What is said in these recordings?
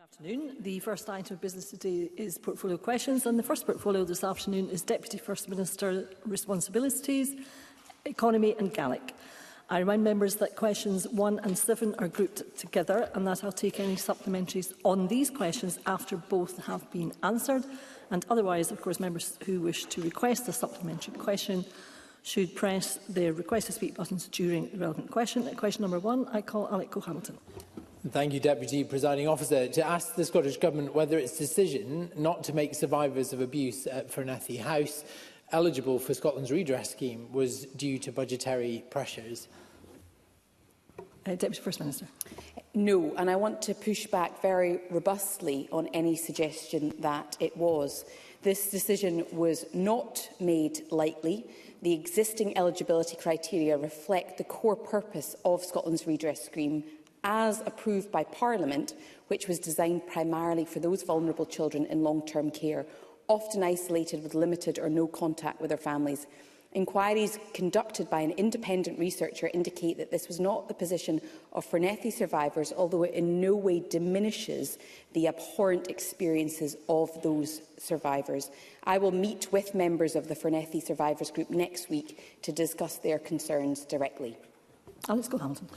Afternoon. The first item of business today is portfolio questions, and the first portfolio this afternoon is Deputy First Minister Responsibilities, Economy and Gaelic. I remind members that questions 1 and 7 are grouped together and that I'll take any supplementaries on these questions after both have been answered, and otherwise, of course, members who wish to request a supplementary question should press the request to speak buttons during the relevant question. At question number 1, I call Alec Hamilton. Thank you, Deputy Presiding Officer. To ask the Scottish Government whether its decision not to make survivors of abuse at Swinney House eligible for Scotland's redress scheme was due to budgetary pressures. Deputy First Minister. No, and I want to push back very robustly on any suggestion that it was. This decision was not made lightly. The existing eligibility criteria reflect the core purpose of Scotland's redress scheme as approved by Parliament, which was designed primarily for those vulnerable children in long-term care, often isolated with limited or no contact with their families. Inquiries conducted by an independent researcher indicate that this was not the position of Swinney survivors, although it in no way diminishes the abhorrent experiences of those survivors. I will meet with members of the Swinney Survivors Group next week to discuss their concerns directly. Alex Hamilton.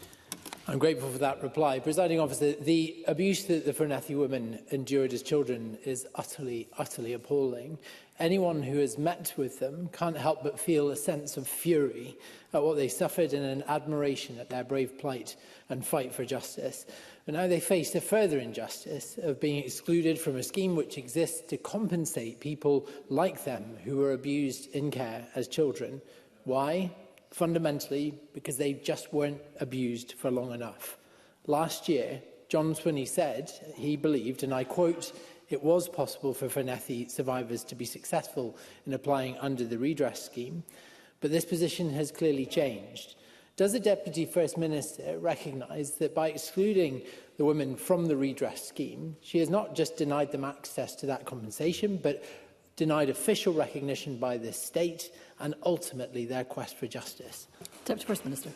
I'm grateful for that reply. Presiding Officer, the abuse that the Swinney women endured as children is utterly appalling. Anyone who has met with them can't help but feel a sense of fury at what they suffered and an admiration at their brave plight and fight for justice. But now they face a further injustice of being excluded from a scheme which exists to compensate people like them who were abused in care as children. Why? Fundamentally, because they just weren't abused for long enough. Last year, John Swinney said he believed, and I quote, "It was possible for Swinney survivors to be successful in applying under the redress scheme," but this position has clearly changed. Does the Deputy First Minister recognise that by excluding the women from the redress scheme, she has not just denied them access to that compensation, but denied official recognition by the state and ultimately their quest for justice? Deputy First Minister.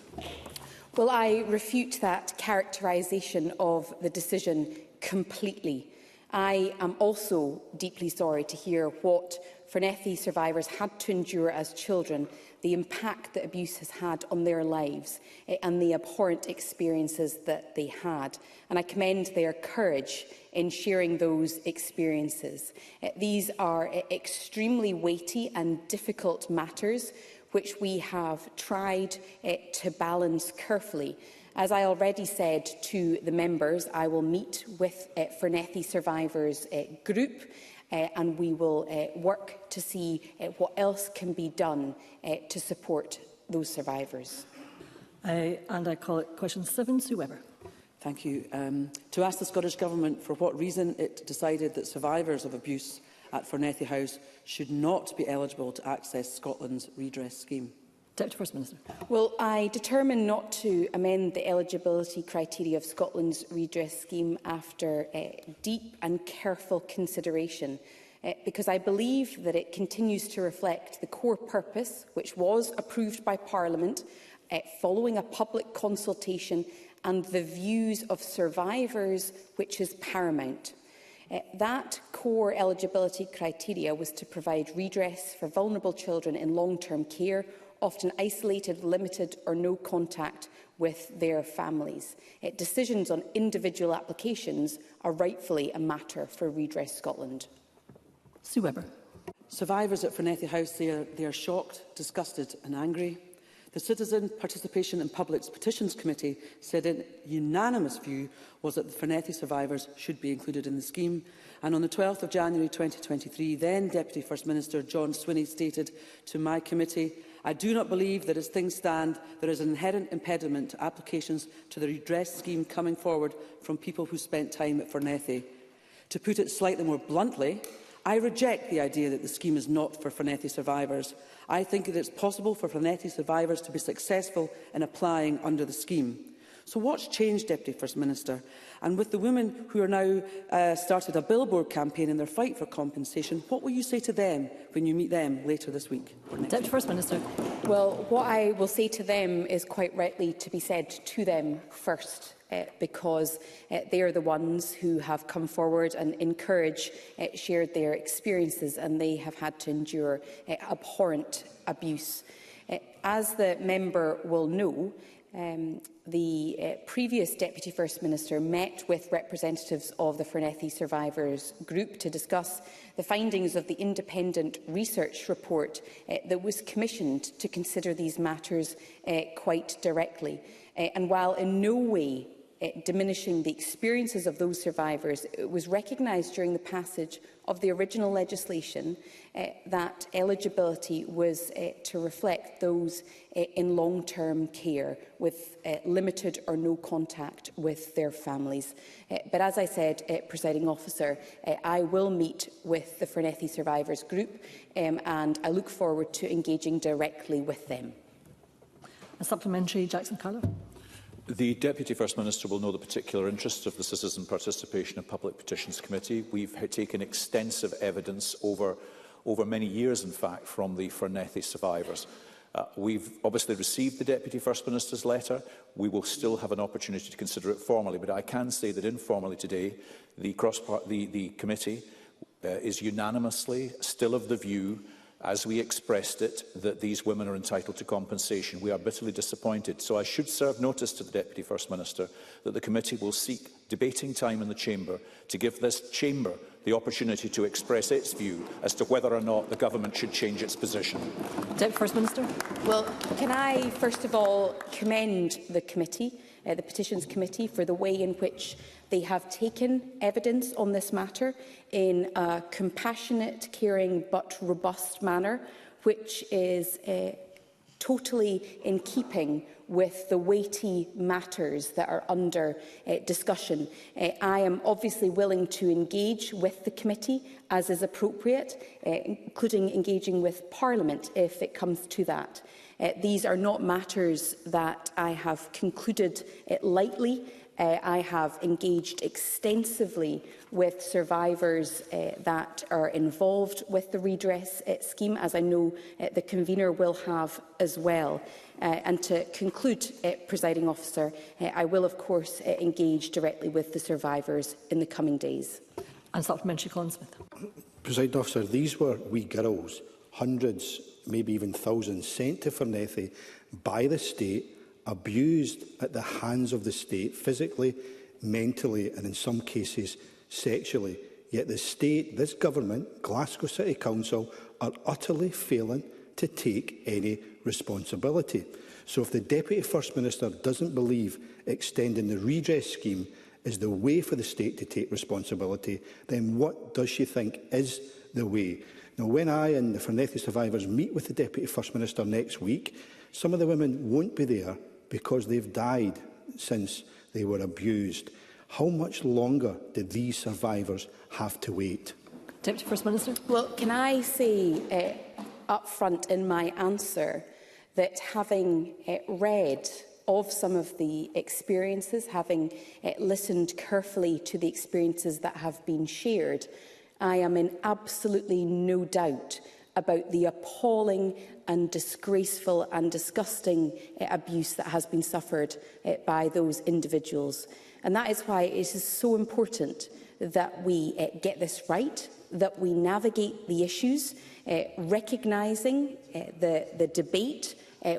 Well, I refute that characterisation of the decision completely. I am also deeply sorry to hear what Swinney survivors had to endure as children, the impact that abuse has had on their lives and the abhorrent experiences that they had. And I commend their courage in sharing those experiences. These are extremely weighty and difficult matters which we have tried to balance carefully. As I already said to the members, I will meet with Swinney Survivors Group and we will work to see what else can be done to support those survivors. And I call it question 7, Sue Webber. Thank you. To ask the Scottish Government for what reason it decided that survivors of abuse at Swinney House should not be eligible to access Scotland's redress scheme. Deputy First Minister. Well, I determined not to amend the eligibility criteria of Scotland's redress scheme after deep and careful consideration, because I believe that it continues to reflect the core purpose, which was approved by Parliament following a public consultation, and the views of survivors, which is paramount. That core eligibility criteria was to provide redress for vulnerable children in long-term care, often isolated, limited or no contact with their families. Decisions on individual applications are rightfully a matter for Redress Scotland. Sue Webber. Survivors at Swinney House say they are shocked, disgusted and angry. The Citizen Participation in Public's Petitions Committee said a unanimous view was that the Swinney survivors should be included in the scheme. And on the 12th of January 2023, then Deputy First Minister John Swinney stated to my committee, "I do not believe that as things stand, there is an inherent impediment to applications to the redress scheme coming forward from people who spent time at Swinney. To put it slightly more bluntly, I reject the idea that the scheme is not for Swinney survivors. I think that it's possible for Swinney survivors to be successful in applying under the scheme." So what's changed, Deputy First Minister? And with the women who are now started a billboard campaign in their fight for compensation, what will you say to them when you meet them later this week? Deputy First Minister. Well, what I will say to them is quite rightly to be said to them first. because they are the ones who have come forward and shared their experiences, and they have had to endure abhorrent abuse. As the member will know, the previous Deputy First Minister met with representatives of the Fernethy Survivors Group to discuss the findings of the independent research report that was commissioned to consider these matters quite directly. And while in no way diminishing the experiences of those survivors, it was recognised during the passage of the original legislation that eligibility was to reflect those in long-term care with limited or no contact with their families. But as I said, Presiding Officer, I will meet with the Fernethy Survivors Group and I look forward to engaging directly with them. A supplementary, Jackson Carter. The Deputy First Minister will know the particular interest of the Citizen Participation and Public Petitions Committee. We've taken extensive evidence over many years, in fact, from the Fernethy survivors. We've obviously received the Deputy First Minister's letter. We will still have an opportunity to consider it formally, but I can say that informally today, the committee is unanimously still of the view, as we expressed it, that these women are entitled to compensation. We are bitterly disappointed. So I should serve notice to the Deputy First Minister that the committee will seek debating time in the Chamber to give this Chamber the opportunity to express its view as to whether or not the government should change its position. Deputy First Minister. Well, can I first of all commend the committee, the Petitions Committee, for the way in which they have taken evidence on this matter in a compassionate, caring but robust manner, which is totally in keeping with the weighty matters that are under discussion. I am obviously willing to engage with the committee as is appropriate, including engaging with Parliament if it comes to that. These are not matters that I have concluded lightly. I have engaged extensively with survivors that are involved with the redress scheme, as I know the convener will have as well. And to conclude, Presiding Officer, I will of course engage directly with the survivors in the coming days. And supplementary, Colin Smith. Presiding Officer, these were wee girls, hundreds, maybe even thousands, sent to Fernethy by the state, abused at the hands of the state, physically, mentally, and in some cases, sexually. Yet the state, this government, Glasgow City Council, are utterly failing to take any responsibility. So if the Deputy First Minister doesn't believe extending the redress scheme is the way for the state to take responsibility, then what does she think is the way? Now, when I and the Fernethy survivors meet with the Deputy First Minister next week, some of the women won't be there because they've died since they were abused. How much longer did these survivors have to wait? Deputy First Minister. Well, can I say up front in my answer that having read of some of the experiences, having listened carefully to the experiences that have been shared, I am in absolutely no doubt about the appalling and disgraceful and disgusting abuse that has been suffered by those individuals. And that is why it is so important that we get this right, that we navigate the issues, recognising the debate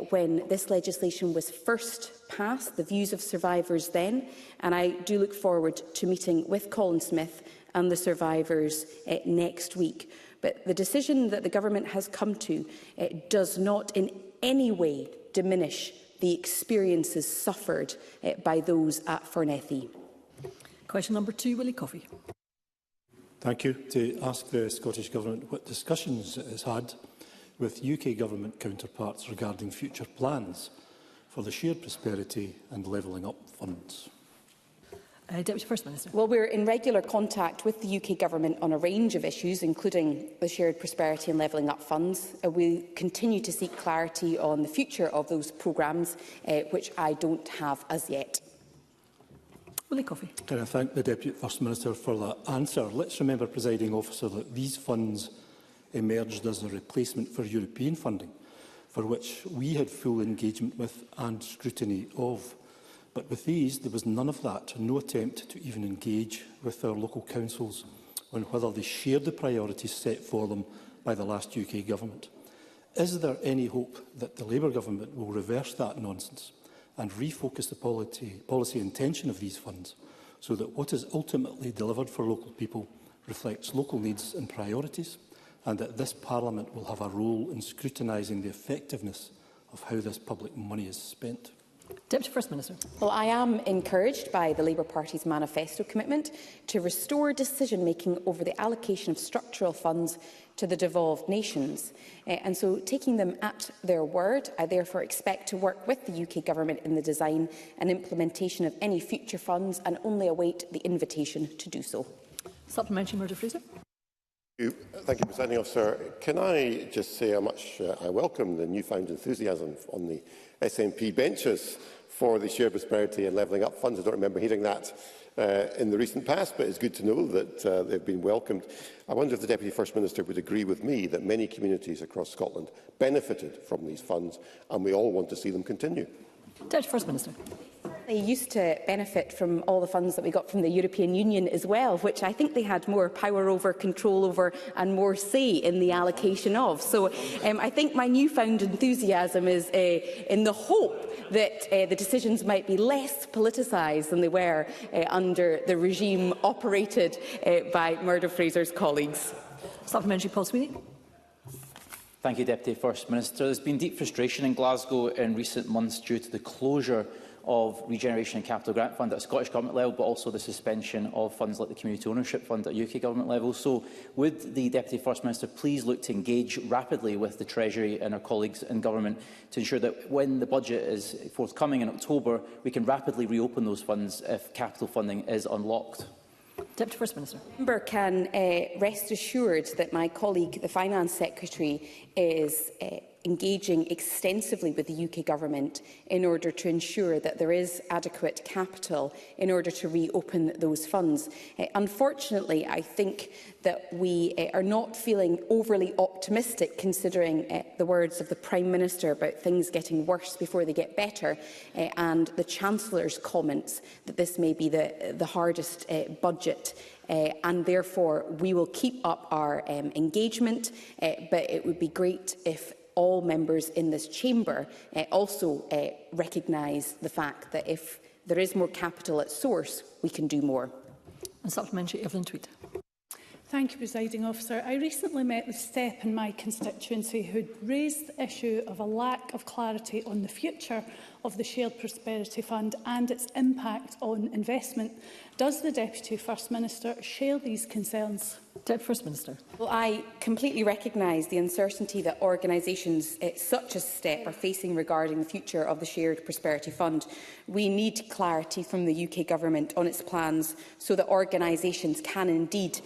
when this legislation was first passed, the views of survivors then. And I do look forward to meeting with Colin Smith and the survivors next week. But the decision that the government has come to does not in any way diminish the experiences suffered by those at Fernethy. Question number 2, Willie Coffey. Thank you. To ask the Scottish Government what discussions it has had with UK Government counterparts regarding future plans for the shared prosperity and levelling up funds. Deputy First Minister. Well, we're in regular contact with the UK Government on a range of issues, including the shared prosperity and levelling up funds. We continue to seek clarity on the future of those programmes, which I don't have as yet. Willie Coffey. Can I thank the Deputy First Minister for that answer? Let's remember, Presiding Officer, that these funds emerged as a replacement for European funding, for which we had full engagement with and scrutiny of. But with these, there was none of that, no attempt to even engage with our local councils on whether they shared the priorities set for them by the last UK government. Is there any hope that the Labour government will reverse that nonsense and refocus the policy intention of these funds so that what is ultimately delivered for local people reflects local needs and priorities, and that this Parliament will have a role in scrutinising the effectiveness of how this public money is spent? Deputy First Minister. Well, I am encouraged by the Labour Party's manifesto commitment to restore decision-making over the allocation of structural funds to the devolved nations. And so, taking them at their word, I therefore expect to work with the UK Government in the design and implementation of any future funds, and only await the invitation to do so. Supplementary, Murdo Fraser. Thank you, Presiding Officer. Can I just say how much I welcome the newfound enthusiasm on the SNP benches for the shared prosperity and levelling up funds. I don't remember hearing that in the recent past, but it's good to know that they've been welcomed. I wonder if the Deputy First Minister would agree with me that many communities across Scotland benefited from these funds, and we all want to see them continue. Deputy First Minister. They used to benefit from all the funds that we got from the European Union as well, which I think they had more power over, control over and more say in the allocation of. So I think my newfound enthusiasm is in the hope that the decisions might be less politicised than they were under the regime operated by Murdo Fraser's colleagues. Supplementary, Paul Swinney. Thank you, Deputy First Minister. There's been deep frustration in Glasgow in recent months due to the closure of Regeneration and Capital Grant Fund at Scottish Government level, but also the suspension of funds like the Community Ownership Fund at UK Government level. So would the Deputy First Minister please look to engage rapidly with the Treasury and our colleagues in Government to ensure that when the budget is forthcoming in October, we can rapidly reopen those funds if capital funding is unlocked? Deputy First Minister. The member can rest assured that my colleague, the Finance Secretary, is engaging extensively with the UK Government in order to ensure that there is adequate capital in order to reopen those funds. Unfortunately, I think that we are not feeling overly optimistic, considering the words of the Prime Minister about things getting worse before they get better, and the Chancellor's comments that this may be the hardest budget. And therefore, we will keep up our engagement, but it would be great if all members in this chamber also recognise the fact that if there is more capital at source, we can do more. And supplementary, Evelyn Tweed. Thank you, Presiding Officer. I recently met with STEP in my constituency who raised the issue of a lack of clarity on the future of the Shared Prosperity Fund and its impact on investment. Does the Deputy First Minister share these concerns? Deputy First Minister. Well, I completely recognise the uncertainty that organisations such as STEP are facing regarding the future of the Shared Prosperity Fund. We need clarity from the UK Government on its plans so that organisations can indeed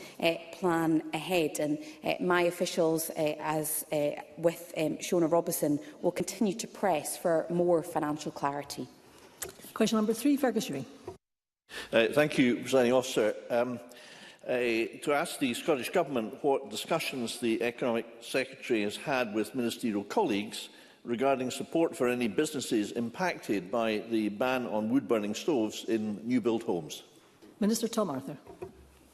plan ahead. And my officials, with Shona Robison, will continue to press for more financial clarity. Question number 3, Fergus Ewing. Thank you, Presiding Officer. To ask the Scottish Government what discussions the Economic Secretary has had with ministerial colleagues regarding support for any businesses impacted by the ban on wood-burning stoves in new-build homes. Minister Tom Arthur.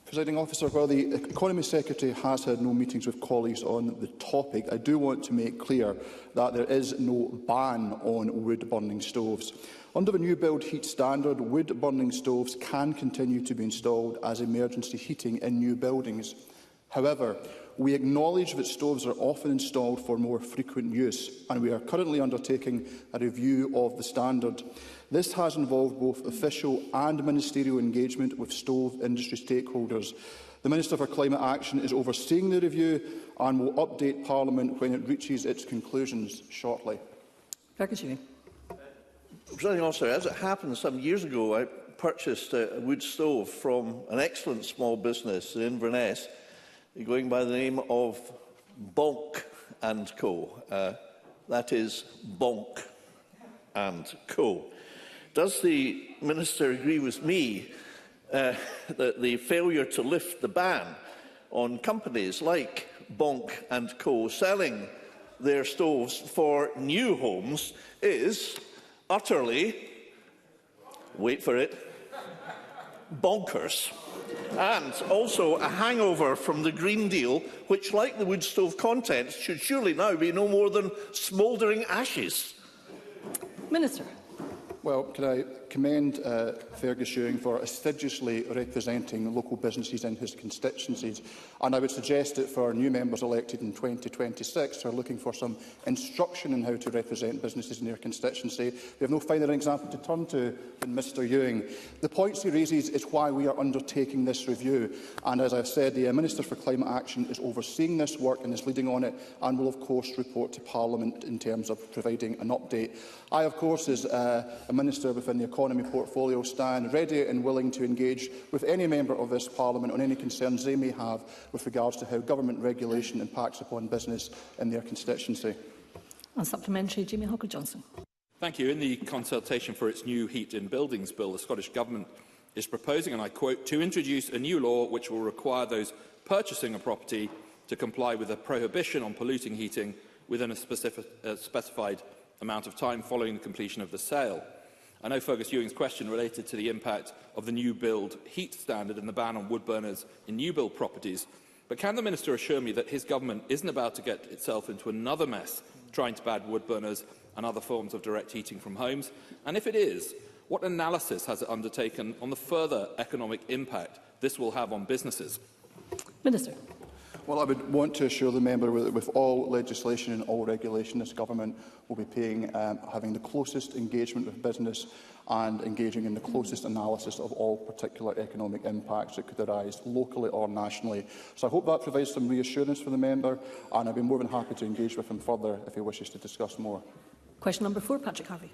Presiding Officer, while the Economy Secretary has had no meetings with colleagues on the topic, I do want to make clear that there is no ban on wood-burning stoves. Under the new build heat standard, wood-burning stoves can continue to be installed as emergency heating in new buildings. However, we acknowledge that stoves are often installed for more frequent use, and we are currently undertaking a review of the standard. This has involved both official and ministerial engagement with stove industry stakeholders. The Minister for Climate Action is overseeing the review and will update Parliament when it reaches its conclusions shortly. Fergus Ewing. Presiding Officer, as it happened some years ago, I purchased a wood stove from an excellent small business in Inverness, going by the name of Bonk & Co. That is Bonk & Co. Does the Minister agree with me that the failure to lift the ban on companies like Bonk & Co. selling their stoves for new homes is utterly wait for it, bonkers. And also a hangover from the Green Deal, which, like the wood stove contents, should surely now be no more than smouldering ashes. Minister. Well, can I commend Fergus Ewing for assiduously representing local businesses in his constituencies, and I would suggest that for new members elected in 2026 who are looking for some instruction on how to represent businesses in their constituency, we have no finer example to turn to than Mr Ewing. The points he raises is why we are undertaking this review, and as I've said, the Minister for Climate Action is overseeing this work and is leading on it, and will of course report to Parliament in terms of providing an update. I, of course, as a Minister within the Economy portfolio, stand ready and willing to engage with any member of this Parliament on any concerns they may have with regards to how government regulation impacts upon business in their constituency. And supplementary, Jamie Hawker-Johnson. Thank you. In the consultation for its new Heat in Buildings Bill, the Scottish Government is proposing, and I quote, to introduce a new law which will require those purchasing a property to comply with a prohibition on polluting heating within a specified amount of time following the completion of the sale. I know Fergus Ewing's question related to the impact of the new build heat standard and the ban on wood burners in new build properties, but can the Minister assure me that his government isn't about to get itself into another mess trying to ban wood burners and other forms of direct heating from homes? And if it is, what analysis has it undertaken on the further economic impact this will have on businesses? Minister. Well, I would want to assure the member that with all legislation and all regulation, this government will be having the closest engagement with business and engaging in the closest analysis of all particular economic impacts that could arise locally or nationally. So I hope that provides some reassurance for the member, and I'd be more than happy to engage with him further if he wishes to discuss more. Question number 4, Patrick Harvey.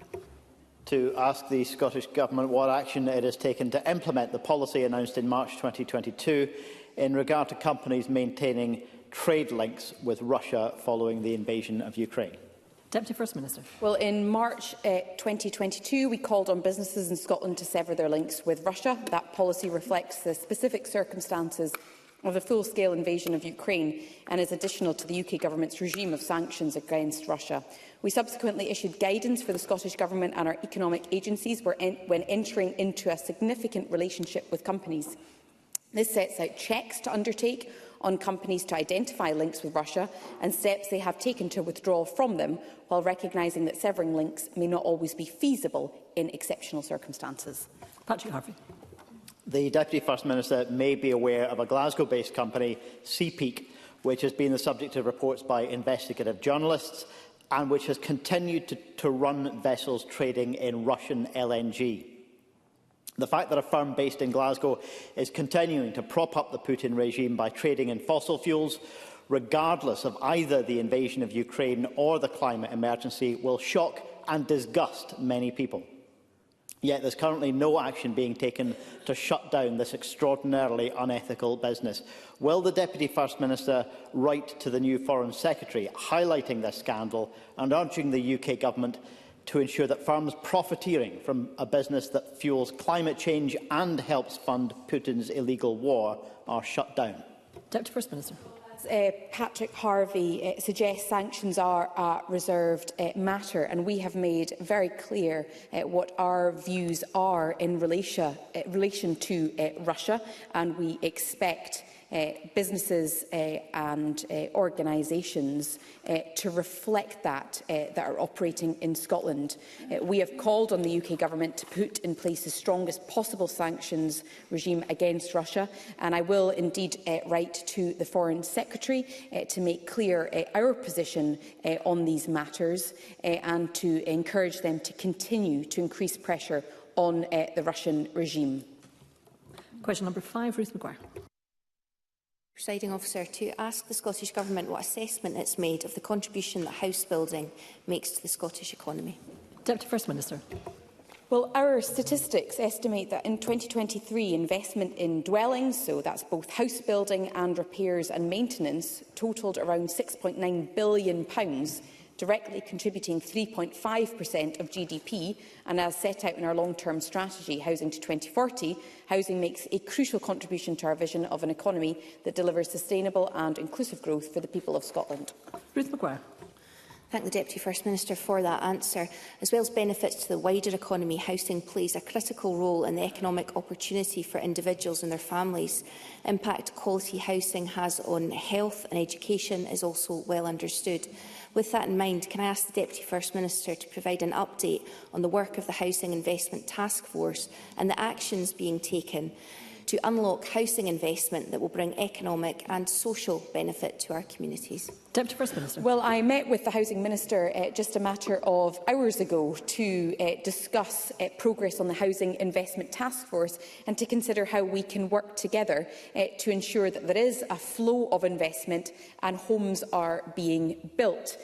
To ask the Scottish Government what action it has taken to implement the policy announced in March 2022 in regard to companies maintaining trade links with Russia following the invasion of Ukraine. Deputy First Minister. Well, in March 2022, we called on businesses in Scotland to sever their links with Russia. That policy reflects the specific circumstances of the full-scale invasion of Ukraine and is additional to the UK Government's regime of sanctions against Russia. We subsequently issued guidance for the Scottish Government and our economic agencies when entering into a significant relationship with companies. This sets out checks to undertake on companies to identify links with Russia and steps they have taken to withdraw from them, while recognising that severing links may not always be feasible in exceptional circumstances. Patrick Harvey. The Deputy First Minister may be aware of a Glasgow-based company, CPEAK, which has been the subject of reports by investigative journalists and which has continued to run vessels trading in Russian LNG. The fact that a firm based in Glasgow is continuing to prop up the Putin regime by trading in fossil fuels, regardless of either the invasion of Ukraine or the climate emergency, will shock and disgust many people. Yet there's currently no action being taken to shut down this extraordinarily unethical business. Will the Deputy First Minister write to the new Foreign Secretary highlighting this scandal and urging the UK Government to ensure that firms profiteering from a business that fuels climate change and helps fund Putin's illegal war are shut down? Deputy First Minister. Patrick Harvey suggests, sanctions are a reserved matter, and we have made very clear what our views are in relation to Russia, and we expect businesses and organisations to reflect that are operating in Scotland. We have called on the UK Government to put in place the strongest possible sanctions regime against Russia, and I will indeed write to the Foreign Secretary to make clear our position on these matters and to encourage them to continue to increase pressure on the Russian regime. Question number 5, Ruth Maguire. Presiding Officer, to ask the Scottish Government what assessment it's made of the contribution that house building makes to the Scottish economy. Deputy First Minister. Well, our statistics estimate that in 2023, investment in dwellings, so that's both house building and repairs and maintenance, totalled around £6.9 billion, directly contributing 3.5% of GDP, and as set out in our long-term strategy, Housing to 2040, housing makes a crucial contribution to our vision of an economy that delivers sustainable and inclusive growth for the people of Scotland. Ruth Maguire. Thank the Deputy First Minister for that answer. As well as benefits to the wider economy, housing plays a critical role in the economic opportunity for individuals and their families. The impact quality housing has on health and education is also well understood. With that in mind, can I ask the Deputy First Minister to provide an update on the work of the Housing Investment Task Force and the actions being taken to unlock housing investment that will bring economic and social benefit to our communities? Deputy First Minister. Well, I met with the Housing Minister just a matter of hours ago to discuss progress on the Housing Investment Task Force and to consider how we can work together to ensure that there is a flow of investment and homes are being built.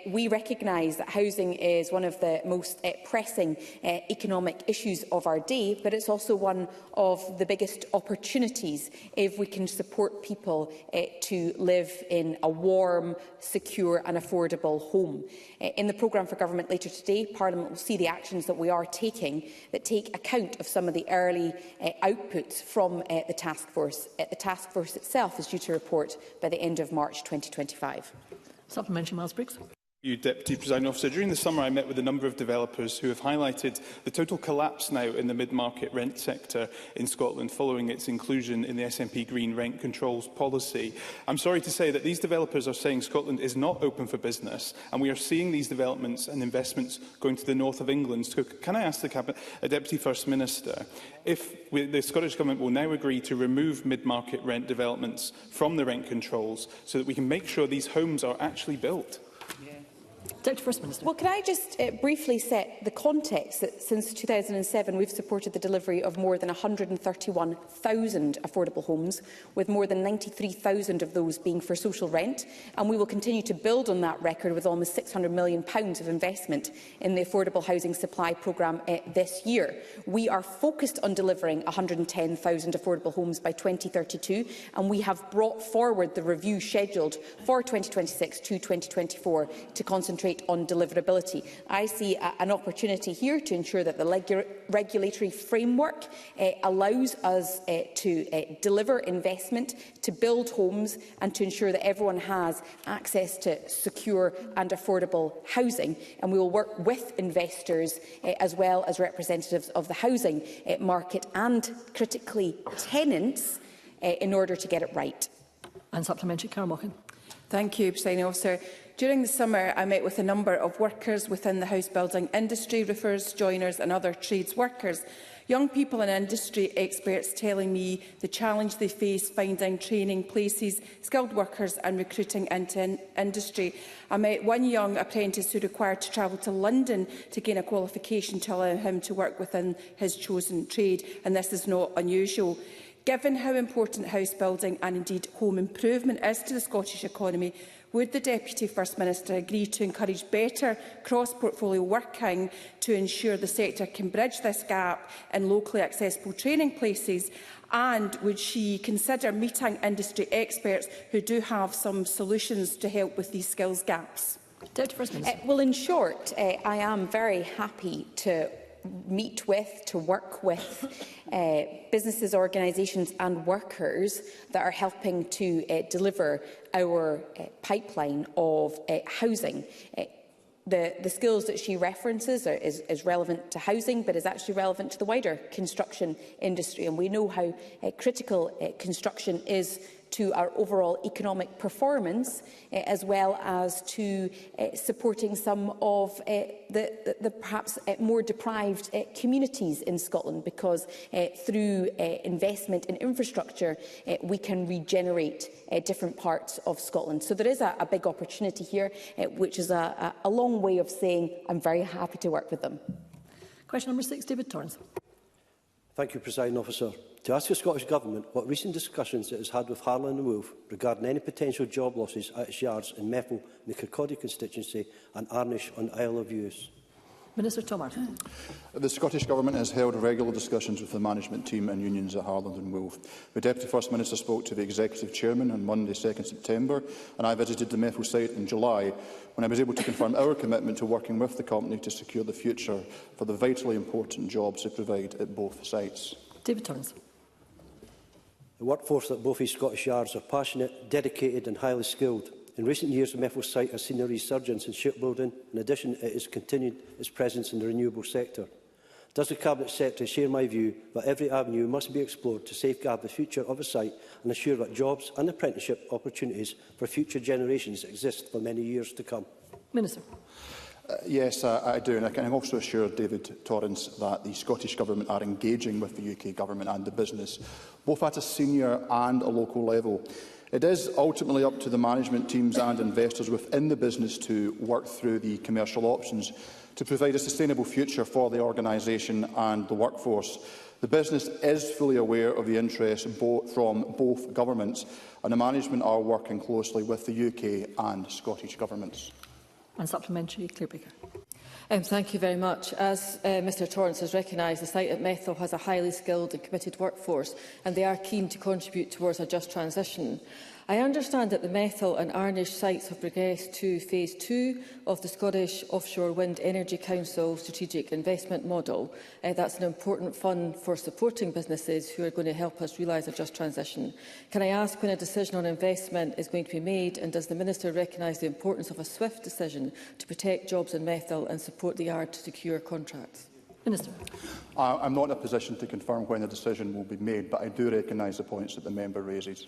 We recognise that housing is one of the most pressing economic issues of our day, but it's also one of the biggest opportunities if we can support people to live in a warm, secure and affordable home. In the programme for government later today, Parliament will see the actions that we are taking that take account of some of the early outputs from the task force. The task force itself is due to report by the end of March 2025. Supplementary, Miles Briggs. You, Deputy Presiding Officer. During the summer, I met with a number of developers who have highlighted the total collapse now in the mid-market rent sector in Scotland following its inclusion in the SNP Green Rent Controls policy. I'm sorry to say that these developers are saying Scotland is not open for business, and we are seeing these developments and investments going to the north of England. So can I ask the Deputy First Minister if the Scottish Government will now agree to remove mid-market rent developments from the rent controls so that we can make sure these homes are actually built? Deputy First Minister. Well, can I just briefly set the context that since 2007 we've supported the delivery of more than 131,000 affordable homes, with more than 93,000 of those being for social rent, and we will continue to build on that record with almost £600 million of investment in the affordable housing supply programme this year. We are focused on delivering 110,000 affordable homes by 2032, and we have brought forward the review scheduled for 2026 to 2024 to concentrate on deliverability. I see an opportunity here to ensure that the regulatory framework allows us to deliver investment, to build homes and to ensure that everyone has access to secure and affordable housing. And we will work with investors as well as representatives of the housing market and, critically, tenants in order to get it right. And supplementary, Carol Mochan. Thank you, Presiding Officer. During the summer, I met with a number of workers within the house building industry, roofers, joiners and other trades workers. Young people and industry experts telling me the challenge they face finding training places, skilled workers and recruiting into industry. I met one young apprentice who required to travel to London to gain a qualification to allow him to work within his chosen trade, and this is not unusual. Given how important house building and indeed home improvement is to the Scottish economy, would the Deputy First Minister agree to encourage better cross-portfolio working to ensure the sector can bridge this gap in locally accessible training places? And would she consider meeting industry experts who do have some solutions to help with these skills gaps? Deputy First Minister. Well, in short, I am very happy to meet with, to work with businesses, organisations and workers that are helping to deliver our pipeline of housing. The skills that she references is relevant to housing, but is actually relevant to the wider construction industry. And we know how critical construction is to our overall economic performance, as well as to supporting some of the perhaps more deprived communities in Scotland, because through investment in infrastructure we can regenerate different parts of Scotland. So there is a big opportunity here, which is a long way of saying I'm very happy to work with them. Question number 6, David Torrance. Thank you, Presiding Officer. To ask the Scottish Government what recent discussions it has had with Harland and Wolff regarding any potential job losses at its yards in Meffel in the Kirkcaldy constituency and Arnish on Isle of Uis. Minister Tom Martin. The Scottish Government has held regular discussions with the management team and unions at Harland and Wolff. The Deputy First Minister spoke to the Executive Chairman on Monday 2 September, and I visited the Meffel site in July, when I was able to confirm our commitment to working with the company to secure the future for the vitally important jobs they provide at both sites. David Torrance. The workforce at both these Scottish yards are passionate, dedicated and highly skilled. In recent years, the Meffel site has seen a resurgence in shipbuilding. In addition, it has continued its presence in the renewable sector. Does the Cabinet Secretary share my view that every avenue must be explored to safeguard the future of the site and ensure that jobs and apprenticeship opportunities for future generations exist for many years to come? Minister. Yes, I do, and I can also assure David Torrance that the Scottish Government are engaging with the UK Government and the business, both at a senior and a local level. It is ultimately up to the management teams and investors within the business to work through the commercial options to provide a sustainable future for the organisation and the workforce. The business is fully aware of the interest from both governments, and the management are working closely with the UK and Scottish governments. And supplementary, Claire Baker. Thank you very much. As Mr Torrance has recognised, the site at Methil has a highly skilled and committed workforce, and they are keen to contribute towards a just transition. I understand that the Methil and Arnish sites have progressed to Phase 2 of the Scottish Offshore Wind Energy Council Strategic Investment Model. That's an important fund for supporting businesses who are going to help us realise a just transition. Can I ask when a decision on investment is going to be made, and does the Minister recognise the importance of a swift decision to protect jobs in Methil and support the yard to secure contracts? Minister. I'm not in a position to confirm when a decision will be made, but I do recognise the points that the member raises.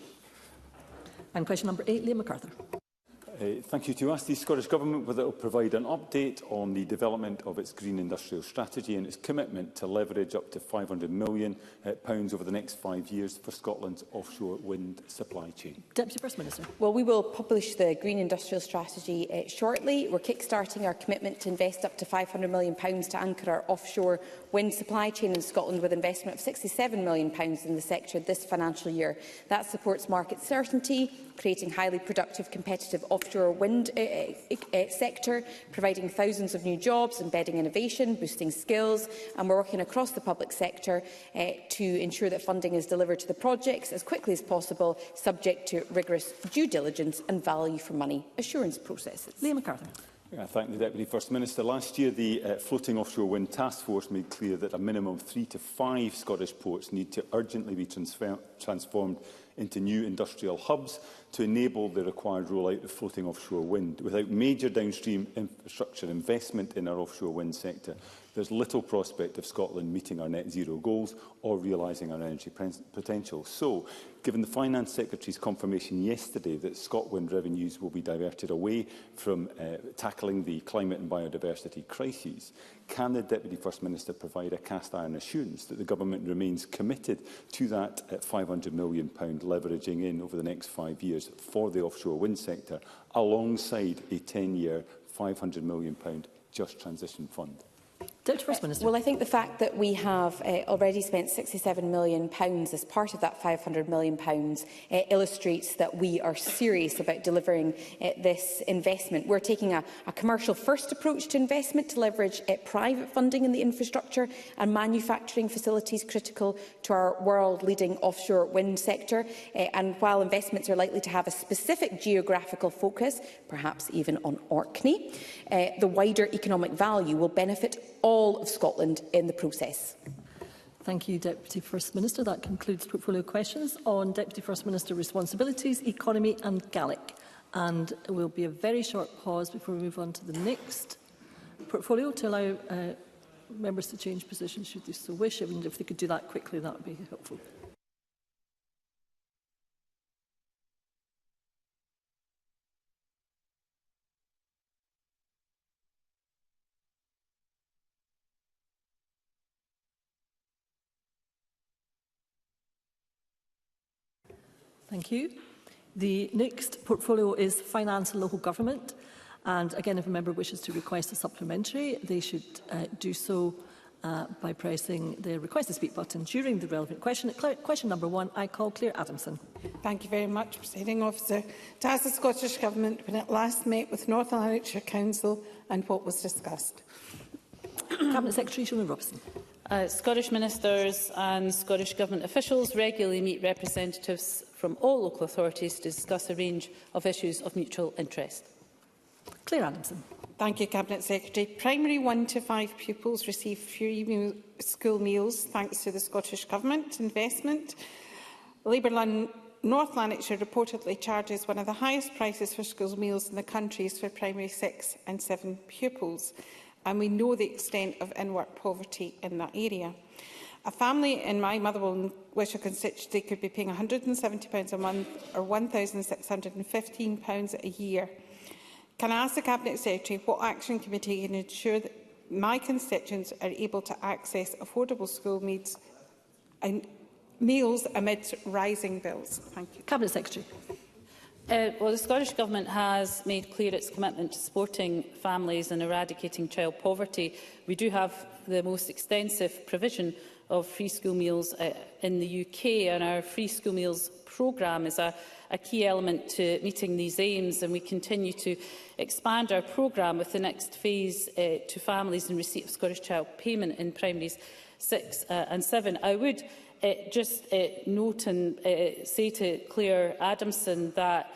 And question number 8, Liam MacArthur. Thank you. To ask the Scottish Government whether it will provide an update on the development of its green industrial strategy and its commitment to leverage up to £500 million over the next 5 years for Scotland's offshore wind supply chain. Deputy First Minister. Well, we will publish the green industrial strategy shortly. We're kick-starting our commitment to invest up to £500 million to anchor our offshore wind supply chain in Scotland, with investment of £67 million in the sector this financial year. That supports market certainty, creating highly productive, competitive offshore wind sector, providing thousands of new jobs, embedding innovation, boosting skills, and we're working across the public sector to ensure that funding is delivered to the projects as quickly as possible, subject to rigorous due diligence and value for money assurance processes. Liam MacArthur. I thank the Deputy First Minister. Last year, the Floating Offshore Wind Task Force made clear that a minimum of 3 to 5 Scottish ports need to urgently be transformed into new industrial hubs to enable the required rollout of floating offshore wind. Without major downstream infrastructure investment in our offshore wind sector, there's little prospect of Scotland meeting our net zero goals or realising our energy potential. So, given the Finance Secretary's confirmation yesterday that ScotWind revenues will be diverted away from tackling the climate and biodiversity crises, can the Deputy First Minister provide a cast-iron assurance that the Government remains committed to that £500 million leveraging in over the next 5 years for the offshore wind sector, alongside a 10-year £500 million Just Transition Fund? Deputy First Minister. Well, I think the fact that we have already spent £67 million as part of that £500 million illustrates that we are serious about delivering this investment. We're taking a commercial first approach to investment to leverage private funding in the infrastructure and manufacturing facilities critical to our world-leading offshore wind sector. And while investments are likely to have a specific geographical focus, perhaps even on Orkney, the wider economic value will benefit all of Scotland in the process. Thank you, Deputy First Minister. That concludes portfolio questions on Deputy First Minister responsibilities, economy and Gaelic. And there will be a very short pause before we move on to the next portfolio to allow members to change positions should they so wish. And if they could do that quickly, that would be helpful. Thank you. The next portfolio is Finance and Local Government. And again, if a member wishes to request a supplementary, they should do so by pressing the Request to Speak button during the relevant question. Question number 1, I call Claire Adamson. Thank you very much, Presiding Officer. To ask the Scottish Government when it last met with Northern Lanarkshire Council and what was discussed. Cabinet Secretary Siobhan Robson. Scottish ministers and Scottish Government officials regularly meet representatives from all local authorities to discuss a range of issues of mutual interest. Claire Adamson. Thank you, Cabinet Secretary. Primary 1 to 5 pupils receive school meals thanks to the Scottish Government investment. Labour North Lanarkshire reportedly charges one of the highest prices for school meals in the country for primary 6 and 7 pupils, and we know the extent of in-work poverty in that area. A family in my Motherwell constituency could be paying £170 a month or £1,615 a year. Can I ask the Cabinet Secretary what action can be taken to ensure that my constituents are able to access affordable school meals amidst rising bills? Thank you. Cabinet Secretary. Well, the Scottish Government has made clear its commitment to supporting families and eradicating child poverty. We do have the most extensive provision of free school meals in the UK, and our free school meals programme is a key element to meeting these aims, and we continue to expand our programme with the next phase to families in receipt of Scottish Child Payment in primaries 6 and 7. I would just note and say to Claire Adamson that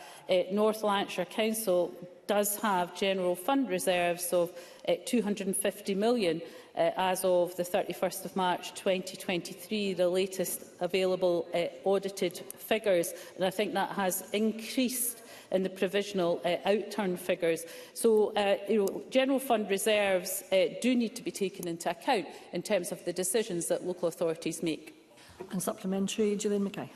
North Lanarkshire Council does have general fund reserves of £250 million as of the 31st of March 2023, the latest available audited figures, and I think that has increased in the provisional outturn figures. So, general fund reserves do need to be taken into account in terms of the decisions that local authorities make. And supplementary, Gillian Mackay.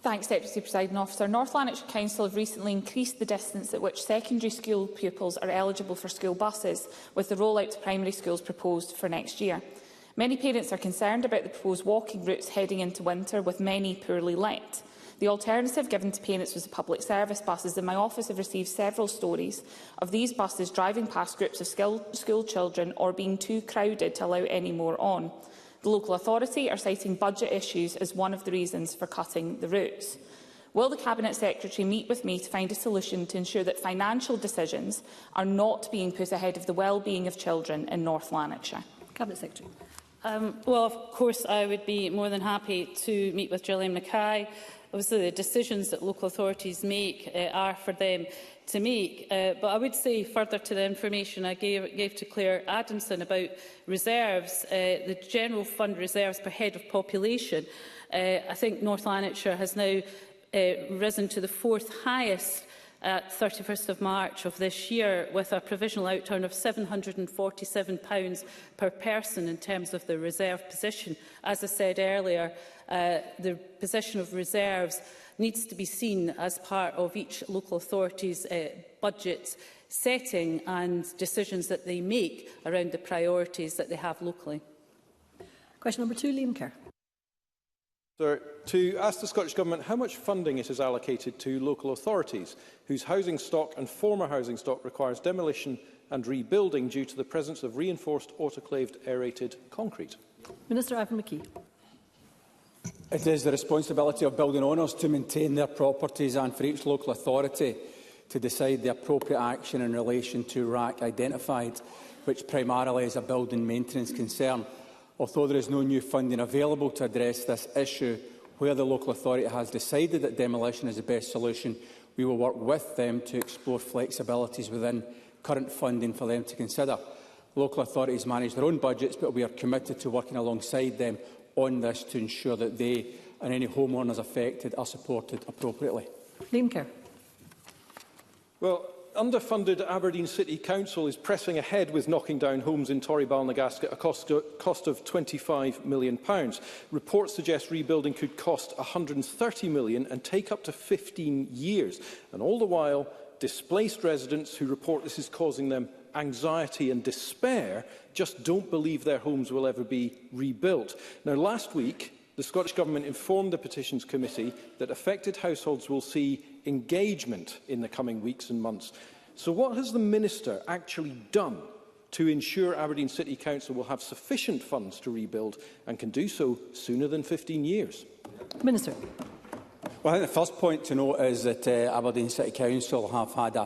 Thanks, Deputy Presiding Officer. North Lanarkshire Council have recently increased the distance at which secondary school pupils are eligible for school buses, with the rollout to primary schools proposed for next year. Many parents are concerned about the proposed walking routes heading into winter, with many poorly lit. The alternative given to parents was the public service buses, and my office have received several stories of these buses driving past groups of school children or being too crowded to allow any more on. The local authority are citing budget issues as one of the reasons for cutting the routes. Will the Cabinet Secretary meet with me to find a solution to ensure that financial decisions are not being put ahead of the well-being of children in North Lanarkshire? Cabinet Secretary. Well, of course, I would be more than happy to meet with Gillian Mackay. Obviously, the decisions that local authorities make are for them to make. But I would say, further to the information I gave to Claire Adamson about reserves, the general fund reserves per head of population, I think North Lanarkshire has now risen to the 4th highest at 31st of March of this year, with a provisional outturn of £747 per person in terms of the reserve position. As I said earlier, the position of reserves needs to be seen as part of each local authority's budget setting and decisions that they make around the priorities that they have locally. Question number 2, Liam Kerr. Sir, to ask the Scottish Government how much funding it has allocated to local authorities whose housing stock and former housing stock requires demolition and rebuilding due to the presence of reinforced autoclaved aerated concrete. Minister Ivan McKee. It is the responsibility of building owners to maintain their properties and for each local authority to decide the appropriate action in relation to RAC identified, which primarily is a building maintenance concern. Although there is no new funding available to address this issue, where the local authority has decided that demolition is the best solution, we will work with them to explore flexibilities within current funding for them to consider. Local authorities manage their own budgets, but we are committed to working alongside them on this to ensure that they and any homeowners affected are supported appropriately. Liam Kerr. Well, underfunded Aberdeen City Council is pressing ahead with knocking down homes in Torrybalnagasket at a cost of £25 million. Reports suggest rebuilding could cost £130 million and take up to 15 years. And all the while, displaced residents who report this is causing them anxiety and despair just don't believe their homes will ever be rebuilt. Now, last week, the Scottish Government informed the Petitions Committee that affected households will see engagement in the coming weeks and months. So what has the Minister actually done to ensure Aberdeen City Council will have sufficient funds to rebuild and can do so sooner than 15 years? Minister. Well, I think the first point to note is that Aberdeen City Council have had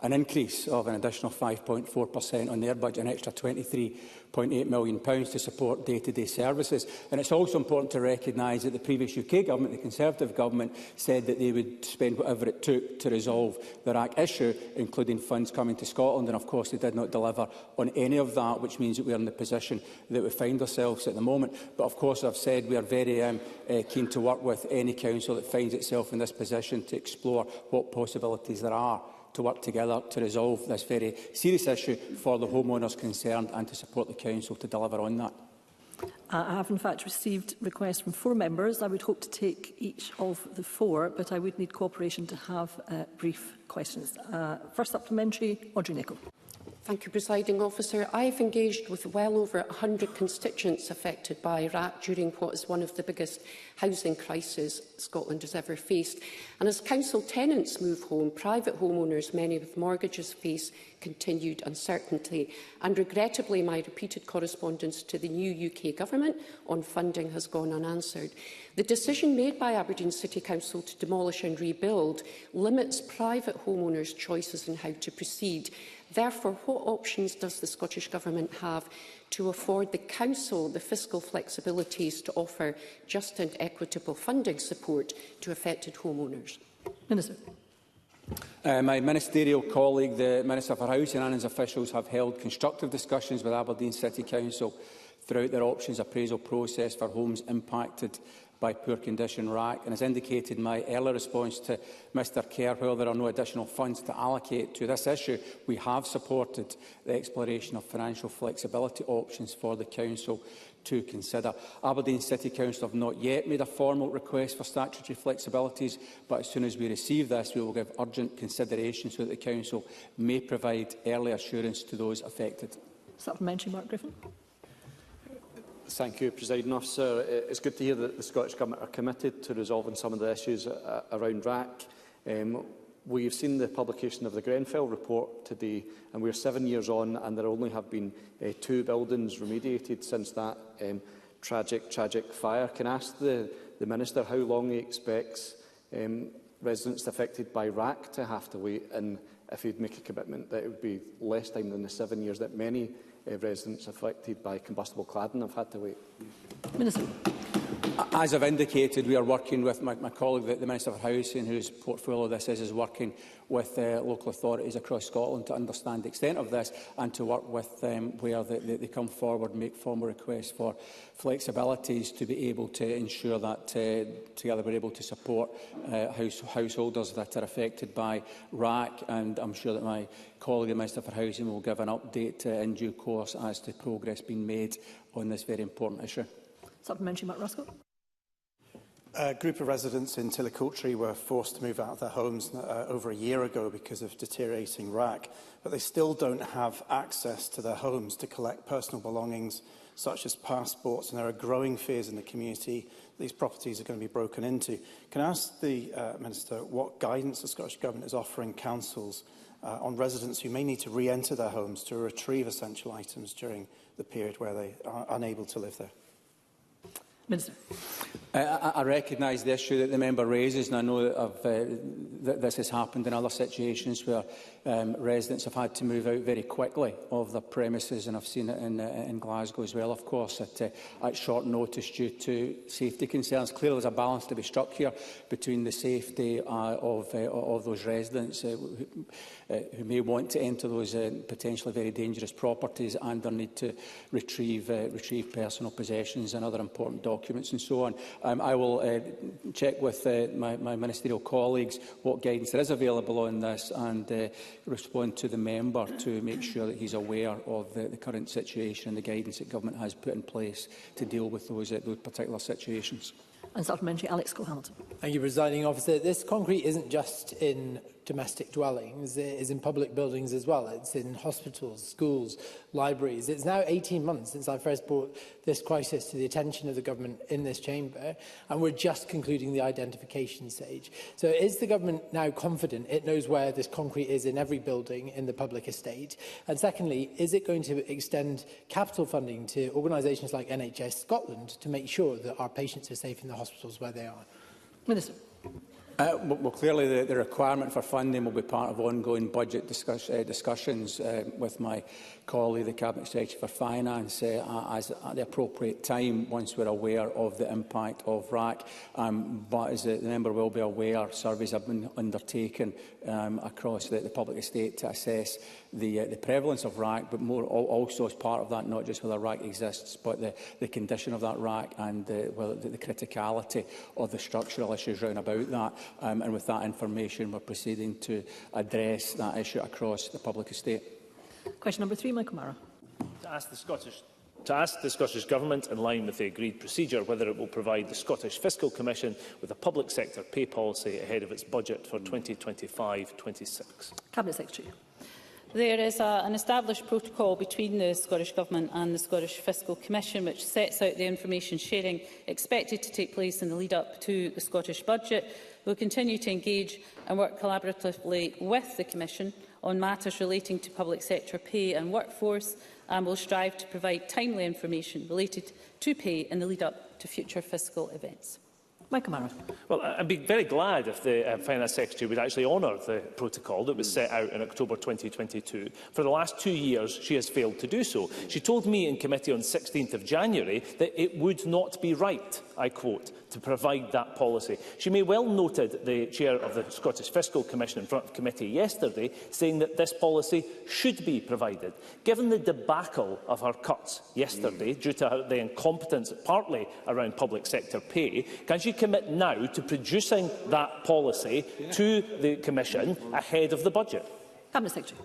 an increase of an additional 5.4% on their budget, an extra £23.8 million to support day-to-day services. And it's also important to recognise that the previous UK government, the Conservative government, said that they would spend whatever it took to resolve the RAC issue, including funds coming to Scotland. And of course, they did not deliver on any of that, which means that we are in the position that we find ourselves at the moment. But of course, I've said we are very keen to work with any council that finds itself itself in this position to explore what possibilities there are to work together to resolve this very serious issue for the homeowners concerned and to support the Council to deliver on that. I have in fact received requests from 4 members. I would hope to take each of the 4, but I would need cooperation to have brief questions. First supplementary, Audrey Nicholl. Thank you, Presiding Officer. I have engaged with well over 100 constituents affected by RAT during what is one of the biggest housing crises Scotland has ever faced. And as council tenants move home, private homeowners, many with mortgages, face continued uncertainty. And regrettably, my repeated correspondence to the new UK Government on funding has gone unanswered. The decision made by Aberdeen City Council to demolish and rebuild limits private homeowners' choices in how to proceed. Therefore, what options does the Scottish Government have to afford the Council the fiscal flexibilities to offer just and equitable funding support to affected homeowners? Minister. My ministerial colleague, the Minister for Housing, and his officials have held constructive discussions with Aberdeen City Council throughout their options appraisal process for homes impacted by poor condition RAC, and as indicated in my earlier response to Mr Kerr, while there are no additional funds to allocate to this issue, we have supported the exploration of financial flexibility options for the Council to consider. Aberdeen City Council have not yet made a formal request for statutory flexibilities, but as soon as we receive this, we will give urgent consideration so that the Council may provide early assurance to those affected. Supplementary, Mark Griffin. Thank you, Presiding Officer. It's good to hear that the Scottish Government are committed to resolving some of the issues around RAC. We have seen the publication of the Grenfell report today, and we are 7 years on, and there only have been 2 buildings remediated since that tragic fire. Can I ask the Minister how long he expects residents affected by RAC to have to wait, and if he'd make a commitment that it would be less time than the 7 years that many residents affected by combustible cladding have had to wait? Minister. As I've indicated, we are working with my colleague, the Minister for Housing, whose portfolio this is working with local authorities across Scotland to understand the extent of this and to work with them where they come forward and make formal requests for flexibilities to be able to ensure that together we're able to support householders that are affected by RAC, and I'm sure that my colleague, the Minister for Housing, will give an update in due course as to progress being made on this very important issue. Supplementary, Mark Ruskell. A group of residents in Tillicoultry were forced to move out of their homes over a year ago because of deteriorating RAC, but they still don't have access to their homes to collect personal belongings such as passports, and there are growing fears in the community these properties are going to be broken into. Can I ask the Minister what guidance the Scottish Government is offering councils on residents who may need to re-enter their homes to retrieve essential items during the period where they are unable to live there? Minister. I recognise the issue that the member raises, and I know that this has happened in other situations where residents have had to move out very quickly of their premises, and I've seen it in Glasgow as well, of course, at short notice due to safety concerns. Clearly, there's a balance to be struck here between the safety of those residents who may want to enter those potentially very dangerous properties and their need to retrieve personal possessions and other important documents and so on. I will check with my ministerial colleagues what guidance there is available on this and respond to the member to make sure that he's aware of the current situation and the guidance that government has put in place to deal with those particular situations. And supplementary, Alex Cole-Hamilton. Thank you, Presiding Officer. This concrete isn't just in domestic dwellings, it is in public buildings as well. It's in hospitals, schools, libraries. It's now 18 months since I first brought this crisis to the attention of the government in this chamber, and we're just concluding the identification stage. So is the government now confident it knows where this concrete is in every building in the public estate? And secondly, is it going to extend capital funding to organisations like NHS Scotland to make sure that our patients are safe in the hospitals where they are? Minister. Well, clearly the requirement for funding will be part of ongoing budget discussions with my colleague, the Cabinet Secretary for Finance, at the appropriate time, once we're aware of the impact of RAC. But as the member will be aware, surveys have been undertaken across the public estate to assess the prevalence of RAC, but also as part of that, not just whether RAC exists, but the condition of that RAC and the criticality of the structural issues round about that. And with that information, we're proceeding to address that issue across the public estate. Question number 3, Michael Mara. To ask the Scottish Government, in line with the agreed procedure, whether it will provide the Scottish Fiscal Commission with a public sector pay policy ahead of its budget for 2025-26. Cabinet Secretary. There is an established protocol between the Scottish Government and the Scottish Fiscal Commission which sets out the information sharing expected to take place in the lead-up to the Scottish Budget. We will continue to engage and work collaboratively with the Commission on matters relating to public sector pay and workforce, and will strive to provide timely information related to pay in the lead-up to future fiscal events. Michael Mara. Well, I'd be very glad if the Finance Secretary would actually honour the protocol that was set out in October 2022. For the last 2 years, she has failed to do so. She told me in committee on 16th of January that it would not be right, I quote, to provide that policy. She may well noted the chair of the Scottish Fiscal Commission in front of committee yesterday saying that this policy should be provided. Given the debacle of her cuts yesterday due to the incompetence partly around public sector pay, can she commit now to producing that policy to the Commission ahead of the budget? Cabinet Secretary.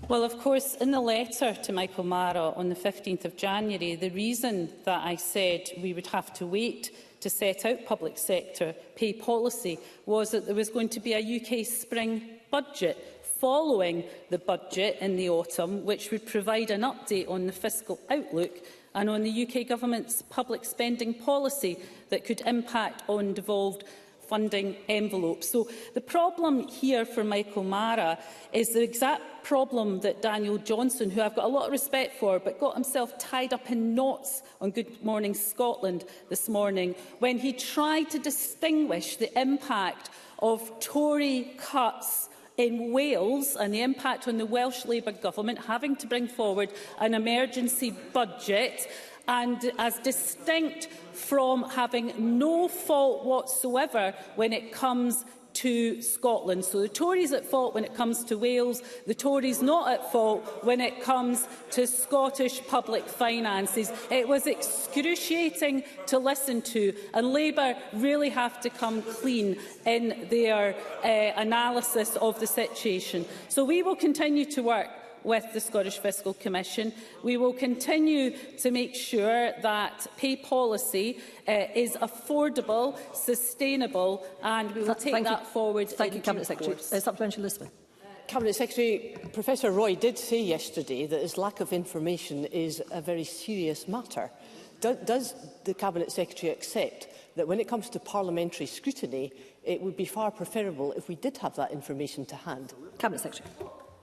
Well, of course, in the letter to Michael Mara on the 15th of January, the reason that I said we would have to wait to set out public sector pay policy was that there was going to be a UK spring budget following the budget in the autumn, which would provide an update on the fiscal outlook and on the UK Government's public spending policy that could impact on devolved funding envelopes. So the problem here for Michael Mara is the exact problem that Daniel Johnson, who I've got a lot of respect for, but got himself tied up in knots on Good Morning Scotland this morning when he tried to distinguish the impact of Tory cuts in Wales and the impact on the Welsh Labour Government having to bring forward an emergency budget, and as distinct from having no fault whatsoever when it comes to Scotland. So the Tories at fault when it comes to Wales, the Tories not at fault when it comes to Scottish public finances. It was excruciating to listen to, and Labour really have to come clean in their analysis of the situation. So we will continue to work with the Scottish Fiscal Commission. We will continue to make sure that pay policy is affordable, sustainable, and we will take that forward. Thank you, Cabinet Secretary. Supplementary, Elizabeth. Cabinet Secretary, Professor Roy did say yesterday that his lack of information is a very serious matter. Does the Cabinet Secretary accept that when it comes to parliamentary scrutiny, it would be far preferable if we did have that information to hand? Cabinet Secretary.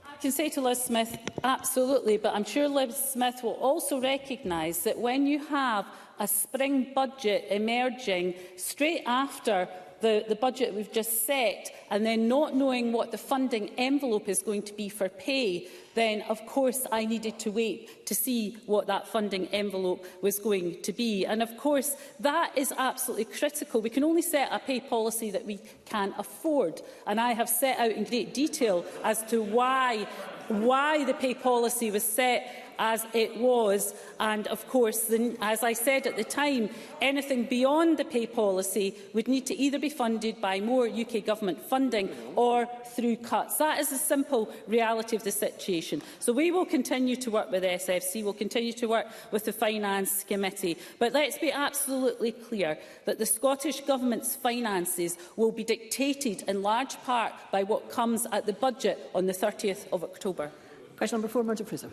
I can say to Liz Smith, absolutely, but I'm sure Liz Smith will also recognise that when you have a spring budget emerging straight after the budget we've just set, and then not knowing what the funding envelope is going to be for pay, then of course I needed to wait to see what that funding envelope was going to be. And of course that is absolutely critical. We can only set a pay policy that we can afford, and I have set out in great detail as to why the pay policy was set as it was, and of course, as I said at the time, anything beyond the pay policy would need to either be funded by more UK Government funding or through cuts. That is the simple reality of the situation. So we will continue to work with SFC, we'll continue to work with the Finance Committee, but let's be absolutely clear that the Scottish Government's finances will be dictated in large part by what comes at the budget on the 30th of October. Question number 4, Murdo Fraser.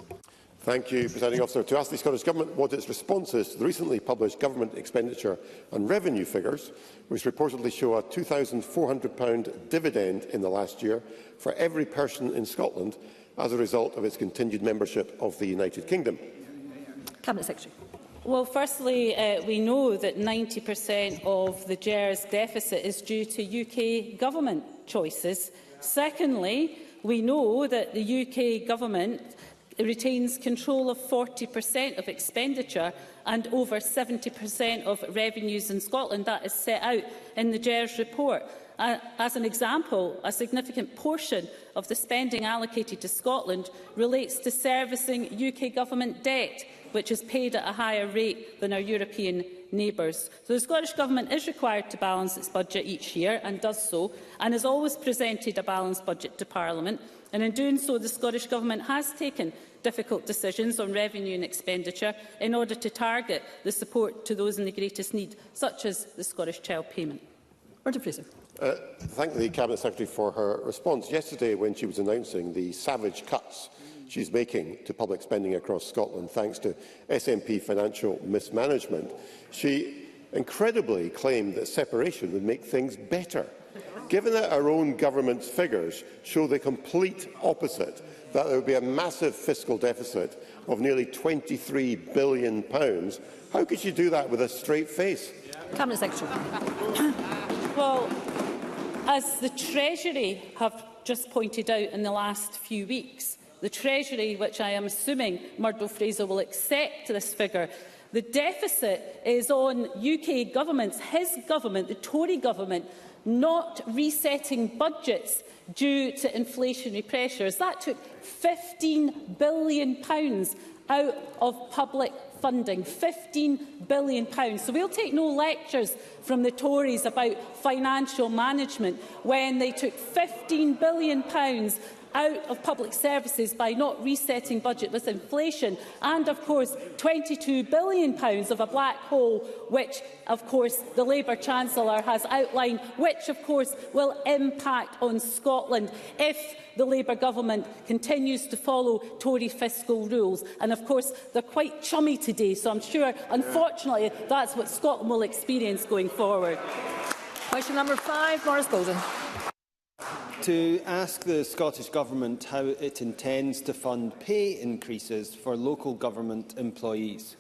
Thank you, Presiding Officer. To ask the Scottish Government what its response is to the recently published government expenditure and revenue figures, which reportedly show a £2,400 dividend in the last year for every person in Scotland as a result of its continued membership of the United Kingdom. Cabinet Secretary. Well, firstly, we know that 90% of the GERS deficit is due to UK government choices. Secondly, we know that the UK government retains control of 40% of expenditure and over 70% of revenues in Scotland. That is set out in the GERS report. As an example, a significant portion of the spending allocated to Scotland relates to servicing UK government debt, which is paid at a higher rate than our European neighbours. So the Scottish Government is required to balance its budget each year and does so, and has always presented a balanced budget to Parliament. And in doing so, the Scottish Government has taken difficult decisions on revenue and expenditure in order to target the support to those in the greatest need, such as the Scottish Child Payment. Thank the Cabinet Secretary for her response. Yesterday, when she was announcing the savage cuts she's making to public spending across Scotland thanks to SNP financial mismanagement, she incredibly claimed that separation would make things better. Given that our own government's figures show the complete opposite, that there would be a massive fiscal deficit of nearly £23 billion, how could she do that with a straight face? Cabinet Secretary. Well, as the Treasury have just pointed out in the last few weeks, the Treasury, which I am assuming Murdo Fraser will accept this figure, the deficit is on UK governments, his government, the Tory government, not resetting budgets due to inflationary pressures. That took £15 billion out of public funding, £15 billion. So we'll take no lectures from the Tories about financial management when they took £15 billion out of public services by not resetting budget with inflation, and of course £22 billion of a black hole, which of course the Labour Chancellor has outlined, which of course will impact on Scotland if the Labour government continues to follow Tory fiscal rules. And of course they're quite chummy today, so I'm sure unfortunately that's what Scotland will experience going forward. Question number 5, Maurice Golden. To ask the Scottish Government how it intends to fund pay increases for local government employees.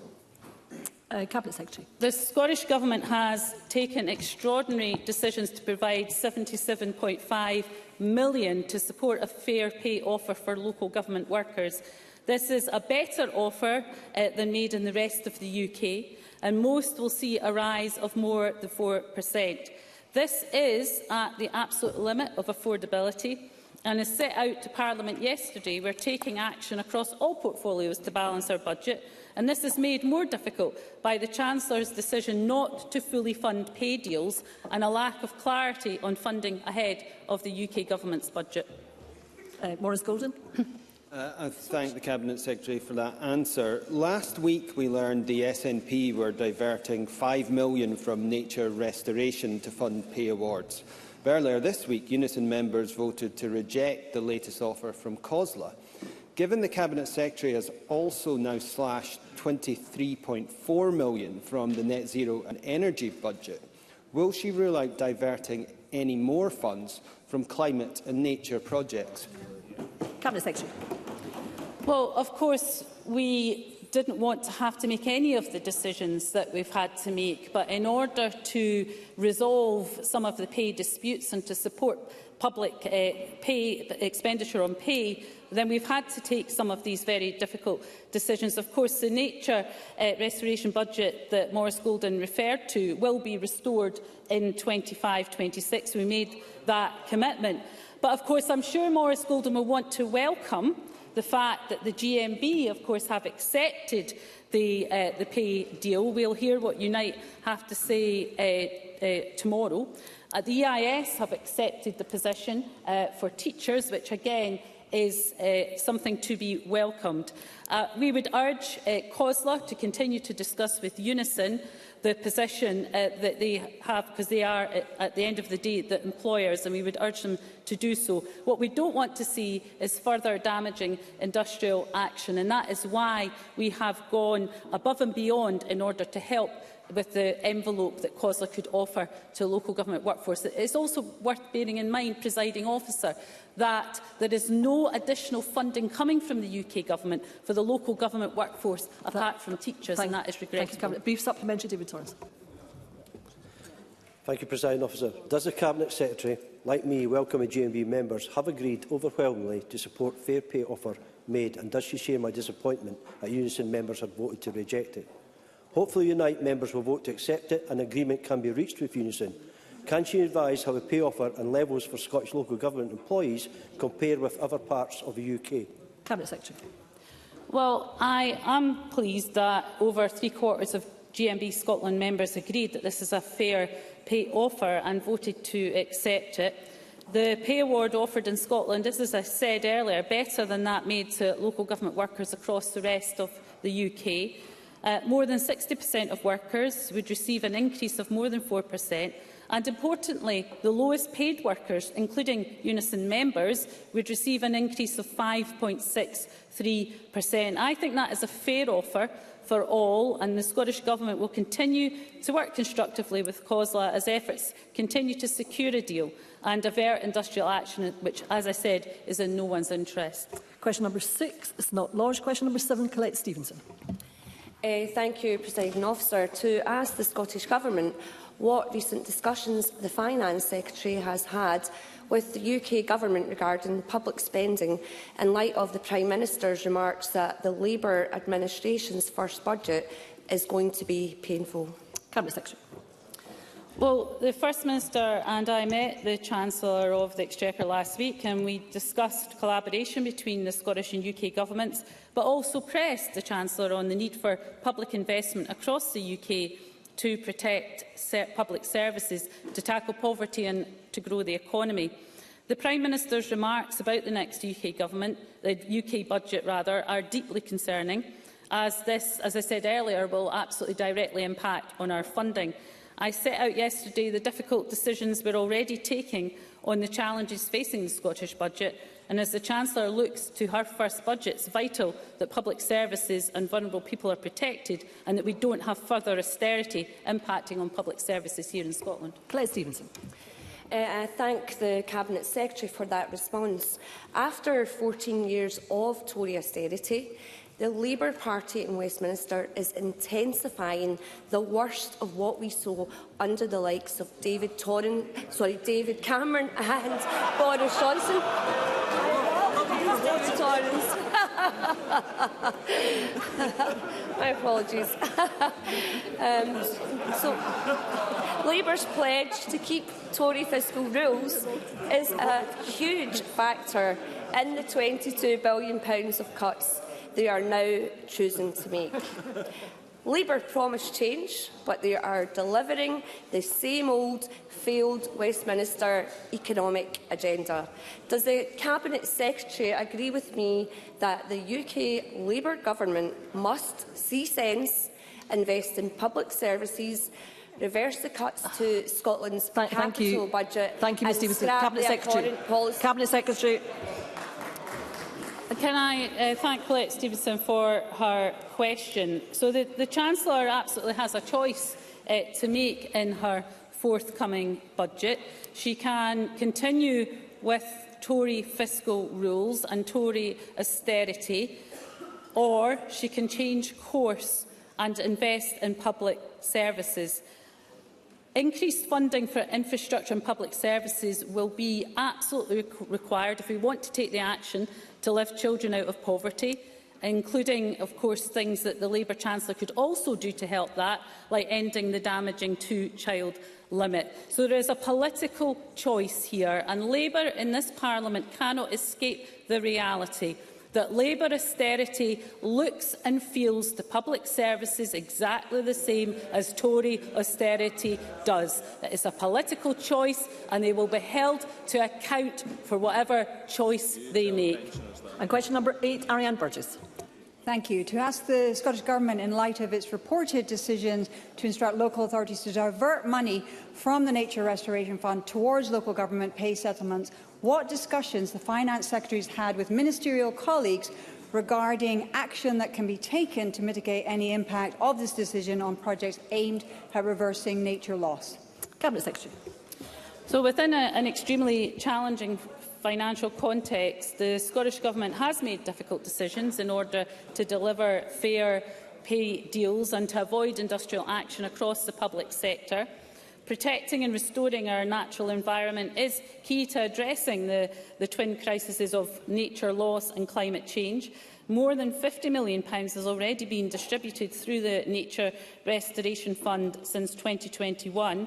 Cabinet Secretary. The Scottish Government has taken extraordinary decisions to provide £77.5 million to support a fair pay offer for local government workers. This is a better offer than made in the rest of the UK, and most will see a rise of more than 4%. This is at the absolute limit of affordability, and as set out to Parliament yesterday, we are taking action across all portfolios to balance our budget, and this is made more difficult by the Chancellor's decision not to fully fund pay deals and a lack of clarity on funding ahead of the UK Government's budget. Maurice Golden. I thank the Cabinet Secretary for that answer. Last week we learned the SNP were diverting £5 million from nature restoration to fund pay awards. Earlier this week, Unison members voted to reject the latest offer from COSLA. Given the Cabinet Secretary has also now slashed £23.4 million from the Net Zero and Energy budget, will she rule out diverting any more funds from climate and nature projects? Cabinet Secretary. Well, of course, we didn't want to have to make any of the decisions that we've had to make, but in order to resolve some of the pay disputes and to support public expenditure on pay, then we've had to take some of these very difficult decisions. Of course, the nature restoration budget that Maurice Golden referred to will be restored in 25-26. We made that commitment. But of course, I'm sure Maurice Golden will want to welcome the fact that the GMB, of course, have accepted the pay deal. We'll hear what Unite have to say tomorrow. The EIS have accepted the position for teachers, which again is something to be welcomed. We would urge COSLA to continue to discuss with Unison the position that they have, because they are, at the end of the day, the employers, and we would urge them to do so. What we don't want to see is further damaging industrial action, and that is why we have gone above and beyond in order to help with the envelope that COSLA could offer to a local government workforce. It's also worth bearing in mind, Presiding Officer, that there is no additional funding coming from the UK Government for the local government workforce apart from teachers, and that is regrettable. Thank you, Brief supplementary, David Torrance. Thank you, Presiding Officer. Does the Cabinet Secretary, like me, welcoming GMB members, have agreed overwhelmingly to support fair pay offer made, and does she share my disappointment that Unison members had voted to reject it? Hopefully Unite members will vote to accept it and agreement can be reached with Unison. Can she advise how the pay offer and levels for Scottish local government employees compare with other parts of the UK? Cabinet Secretary. Well, I am pleased that over three-quarters of GMB Scotland members agreed that this is a fair pay offer and voted to accept it. The pay award offered in Scotland is, as I said earlier, better than that made to local government workers across the rest of the UK. More than 60% of workers would receive an increase of more than 4%. And importantly, the lowest paid workers, including Unison members, would receive an increase of 5.63%. I think that is a fair offer for all, and the Scottish Government will continue to work constructively with COSLA as efforts continue to secure a deal and avert industrial action, which, as I said, is in no one's interest. Question number 6 is not lodged. Question number 7, Colette Stevenson. Thank you, Presiding Officer. To ask the Scottish Government what recent discussions the Finance Secretary has had with the UK Government regarding public spending in light of the Prime Minister's remarks that the Labour administration's first budget is going to be painful. Cabinet Secretary. Well, the First Minister and I met the Chancellor of the Exchequer last week, and we discussed collaboration between the Scottish and UK governments, but also pressed the Chancellor on the need for public investment across the UK to protect public services, to tackle poverty and to grow the economy. The Prime Minister's remarks about the next UK budget, are deeply concerning, as this, as I said earlier, will absolutely directly impact on our funding. I set out yesterday the difficult decisions we're already taking on the challenges facing the Scottish budget, and as the Chancellor looks to her first budget, it's vital that public services and vulnerable people are protected and that we don't have further austerity impacting on public services here in Scotland. Colette Stevenson. I thank the Cabinet Secretary for that response. After 14 years of Tory austerity, the Labour Party in Westminster is intensifying the worst of what we saw under the likes of David Cameron and Boris Johnson. My apologies. Labour's pledge to keep Tory fiscal rules is a huge factor in the £22 billion of cuts they are now choosing to make. Labour promised change, but they are delivering the same old failed Westminster economic agenda. Does the Cabinet Secretary agree with me that the UK Labour Government must see sense, invest in public services, reverse the cuts to Scotland's capital budget, Thank you, Ms Stevenson. Cabinet Secretary. Cabinet Secretary. Can I thank Colette Stevenson for her question? So the Chancellor absolutely has a choice to make in her forthcoming budget. She can continue with Tory fiscal rules and Tory austerity, or she can change course and invest in public services. Increased funding for infrastructure and public services will be absolutely required if we want to take the action to lift children out of poverty, including, of course, things that the Labour Chancellor could also do to help that, like ending the damaging two-child limit. So there is a political choice here, and Labour in this Parliament cannot escape the reality that Labour austerity looks and feels to public services exactly the same as Tory austerity does. It is a political choice, and they will be held to account for whatever choice they make. And question number 8, Ariane Burgess. Thank you. To ask the Scottish Government, in light of its reported decisions to instruct local authorities to divert money from the Nature Restoration Fund towards local government pay settlements, what discussions the Finance Secretary has had with ministerial colleagues regarding action that can be taken to mitigate any impact of this decision on projects aimed at reversing nature loss? Cabinet Secretary. So within an extremely challenging financial context, the Scottish Government has made difficult decisions in order to deliver fair pay deals and to avoid industrial action across the public sector. Protecting and restoring our natural environment is key to addressing the twin crises of nature loss and climate change. More than £50 million has already been distributed through the Nature Restoration Fund since 2021.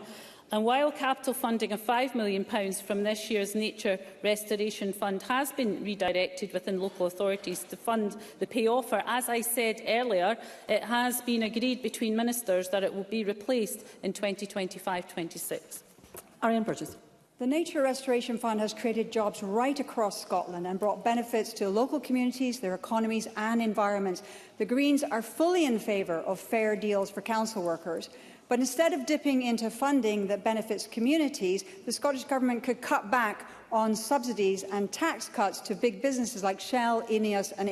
And while capital funding of £5 million from this year's Nature Restoration Fund has been redirected within local authorities to fund the pay offer, as I said earlier, it has been agreed between ministers that it will be replaced in 2025-26. Ariane Burgess. The Nature Restoration Fund has created jobs right across Scotland and brought benefits to local communities, their economies and environments. The Greens are fully in favour of fair deals for council workers. But instead of dipping into funding that benefits communities, the Scottish Government could cut back on subsidies and tax cuts to big businesses like Shell, Ineos and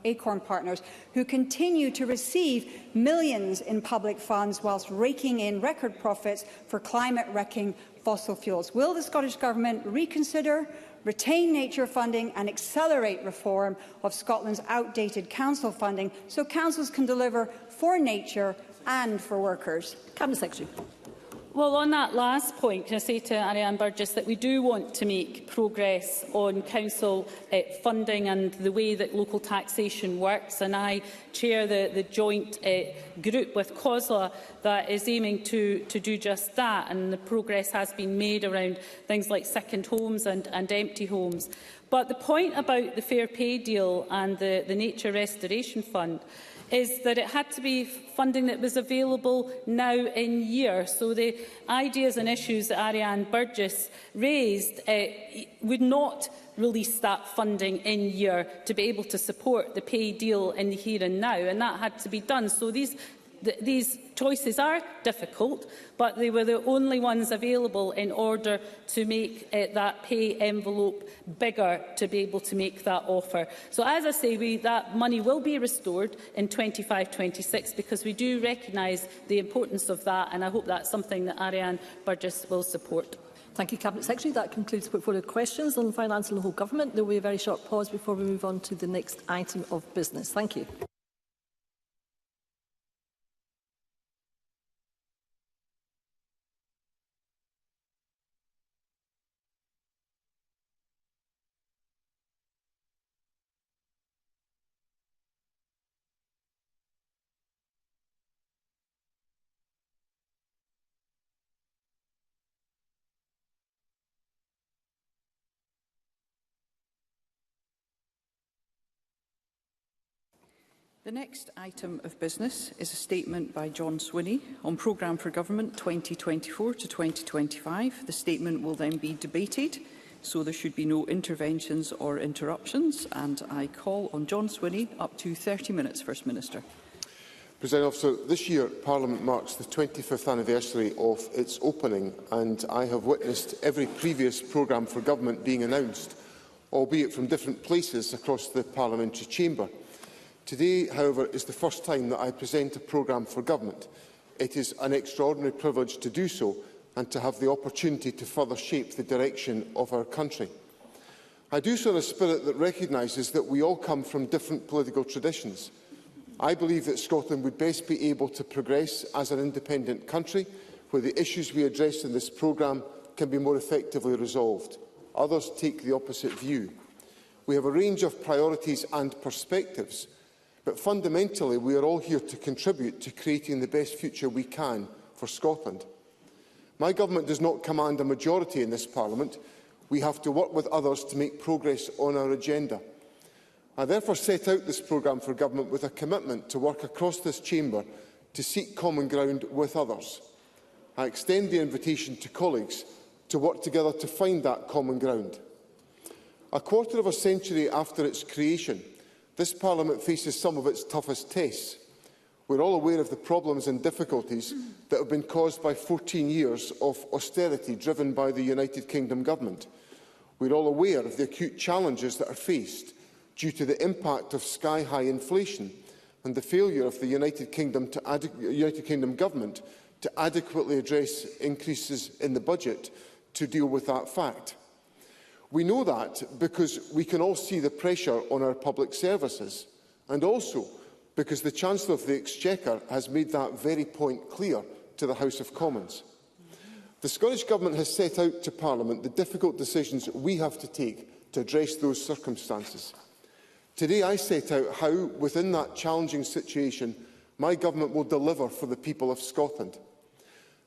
Acorn Partners, who continue to receive millions in public funds whilst raking in record profits for climate-wrecking fossil fuels. Will the Scottish Government reconsider, retain nature funding and accelerate reform of Scotland's outdated council funding so councils can deliver for nature and for workers? Cabinet Secretary. Well, on that last point, can I say to Ariane Burgess that we do want to make progress on council funding and the way that local taxation works, and I chair the joint group with COSLA that is aiming to do just that, and the progress has been made around things like second homes and empty homes. But the point about the fair pay deal and the Nature Restoration Fund is that it had to be funding that was available now in year. So the ideas and issues that Ariane Burgess raised would not release that funding in year to be able to support the pay deal in the here and now, and that had to be done. So these choices are difficult, but they were the only ones available in order to make that pay envelope bigger to be able to make that offer. So, as I say, that money will be restored in 25-26 because we do recognise the importance of that, and I hope that's something that Ariane Burgess will support. Thank you, Cabinet Secretary. That concludes the portfolio questions on finance and local government. There will be a very short pause before we move on to the next item of business. Thank you. The next item of business is a statement by John Swinney on Programme for Government 2024 to 2025. The statement will then be debated, so there should be no interventions or interruptions. And I call on John Swinney, up to 30 minutes, First Minister. Presiding Officer, this year Parliament marks the 25th anniversary of its opening, and I have witnessed every previous programme for government being announced, albeit from different places across the parliamentary chamber. Today, however, is the first time that I present a programme for government. It is an extraordinary privilege to do so and to have the opportunity to further shape the direction of our country. I do so in a spirit that recognises that we all come from different political traditions. I believe that Scotland would best be able to progress as an independent country, where the issues we address in this programme can be more effectively resolved. Others take the opposite view. We have a range of priorities and perspectives, but fundamentally we are all here to contribute to creating the best future we can for Scotland. My government does not command a majority in this Parliament. We have to work with others to make progress on our agenda. I therefore set out this programme for government with a commitment to work across this chamber to seek common ground with others. I extend the invitation to colleagues to work together to find that common ground. A quarter of a century after its creation, this Parliament faces some of its toughest tests. We're all aware of the problems and difficulties that have been caused by 14 years of austerity driven by the United Kingdom Government. We're all aware of the acute challenges that are faced due to the impact of sky-high inflation and the failure of the United Kingdom Government to adequately address increases in the budget to deal with that fact. We know that because we can all see the pressure on our public services, and also because the Chancellor of the Exchequer has made that very point clear to the House of Commons. The Scottish Government has set out to Parliament the difficult decisions we have to take to address those circumstances. Today I set out how, within that challenging situation, my government will deliver for the people of Scotland.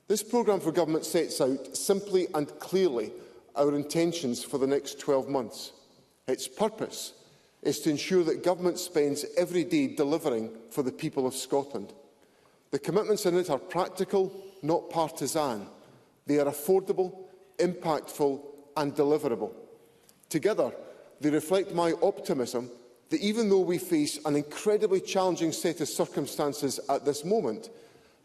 This programme for government sets out simply and clearly our intentions for the next 12 months. Its purpose is to ensure that government spends every day delivering for the people of Scotland. The commitments in it are practical, not partisan. They are affordable, impactful and deliverable. Together, they reflect my optimism that even though we face an incredibly challenging set of circumstances at this moment,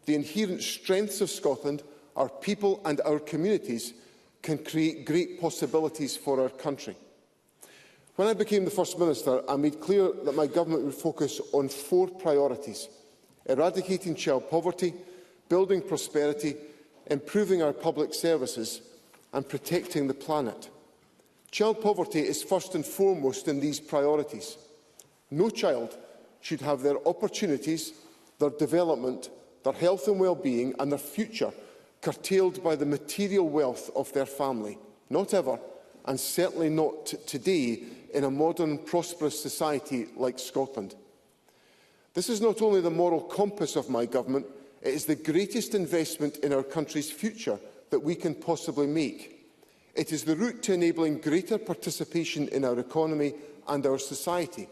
the inherent strengths of Scotland, our people and our communities can create great possibilities for our country. When I became the First Minister, I made clear that my government would focus on 4 priorities: eradicating child poverty, building prosperity, improving our public services and protecting the planet. Child poverty is first and foremost in these priorities. No child should have their opportunities, their development, their health and well-being and their future curtailed by the material wealth of their family. Not ever, and certainly not today in a modern, prosperous society like Scotland. This is not only the moral compass of my government, it is the greatest investment in our country's future that we can possibly make. It is the route to enabling greater participation in our economy and our society.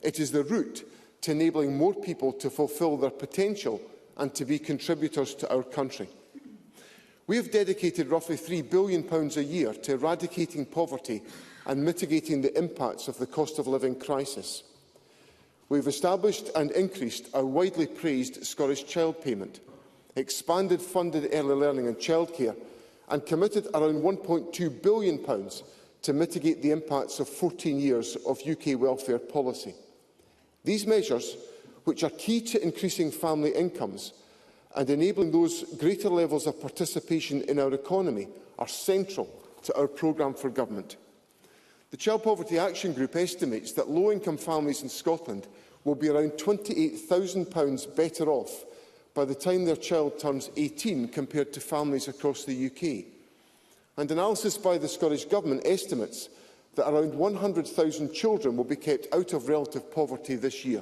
It is the route to enabling more people to fulfil their potential and to be contributors to our country. We have dedicated roughly £3 billion a year to eradicating poverty and mitigating the impacts of the cost of living crisis. We have established and increased our widely praised Scottish Child Payment, expanded funded early learning and childcare, and committed around £1.2 billion to mitigate the impacts of 14 years of UK welfare policy. These measures, which are key to increasing family incomes and enabling those greater levels of participation in our economy, are central to our programme for government. The Child Poverty Action Group estimates that low-income families in Scotland will be around £28,000 better off by the time their child turns 18 compared to families across the UK. And analysis by the Scottish Government estimates that around 100,000 children will be kept out of relative poverty this year.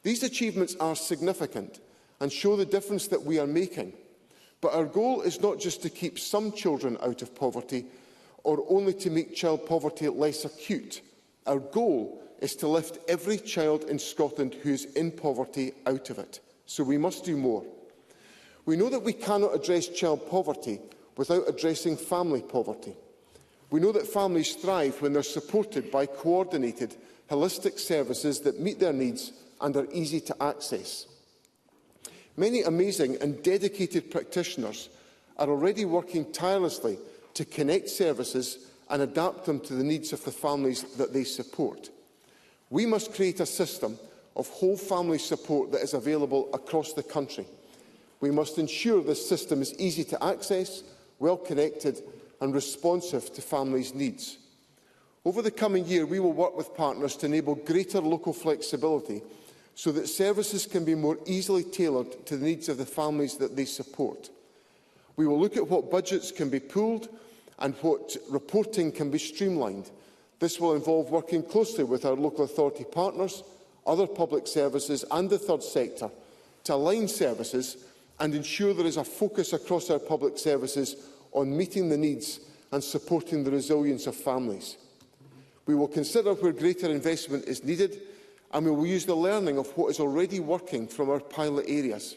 These achievements are significant and show the difference that we are making. But our goal is not just to keep some children out of poverty or only to make child poverty less acute. Our goal is to lift every child in Scotland who is in poverty out of it. So we must do more. We know that we cannot address child poverty without addressing family poverty. We know that families thrive when they are supported by coordinated, holistic services that meet their needs and are easy to access. Many amazing and dedicated practitioners are already working tirelessly to connect services and adapt them to the needs of the families that they support. We must create a system of whole family support that is available across the country. We must ensure this system is easy to access, well-connected and responsive to families' needs. Over the coming year, we will work with partners to enable greater local flexibility so that services can be more easily tailored to the needs of the families that they support. We will look at what budgets can be pooled and what reporting can be streamlined. This will involve working closely with our local authority partners, other public services and the third sector to align services and ensure there is a focus across our public services on meeting the needs and supporting the resilience of families. We will consider where greater investment is needed and we will use the learning of what is already working from our pilot areas.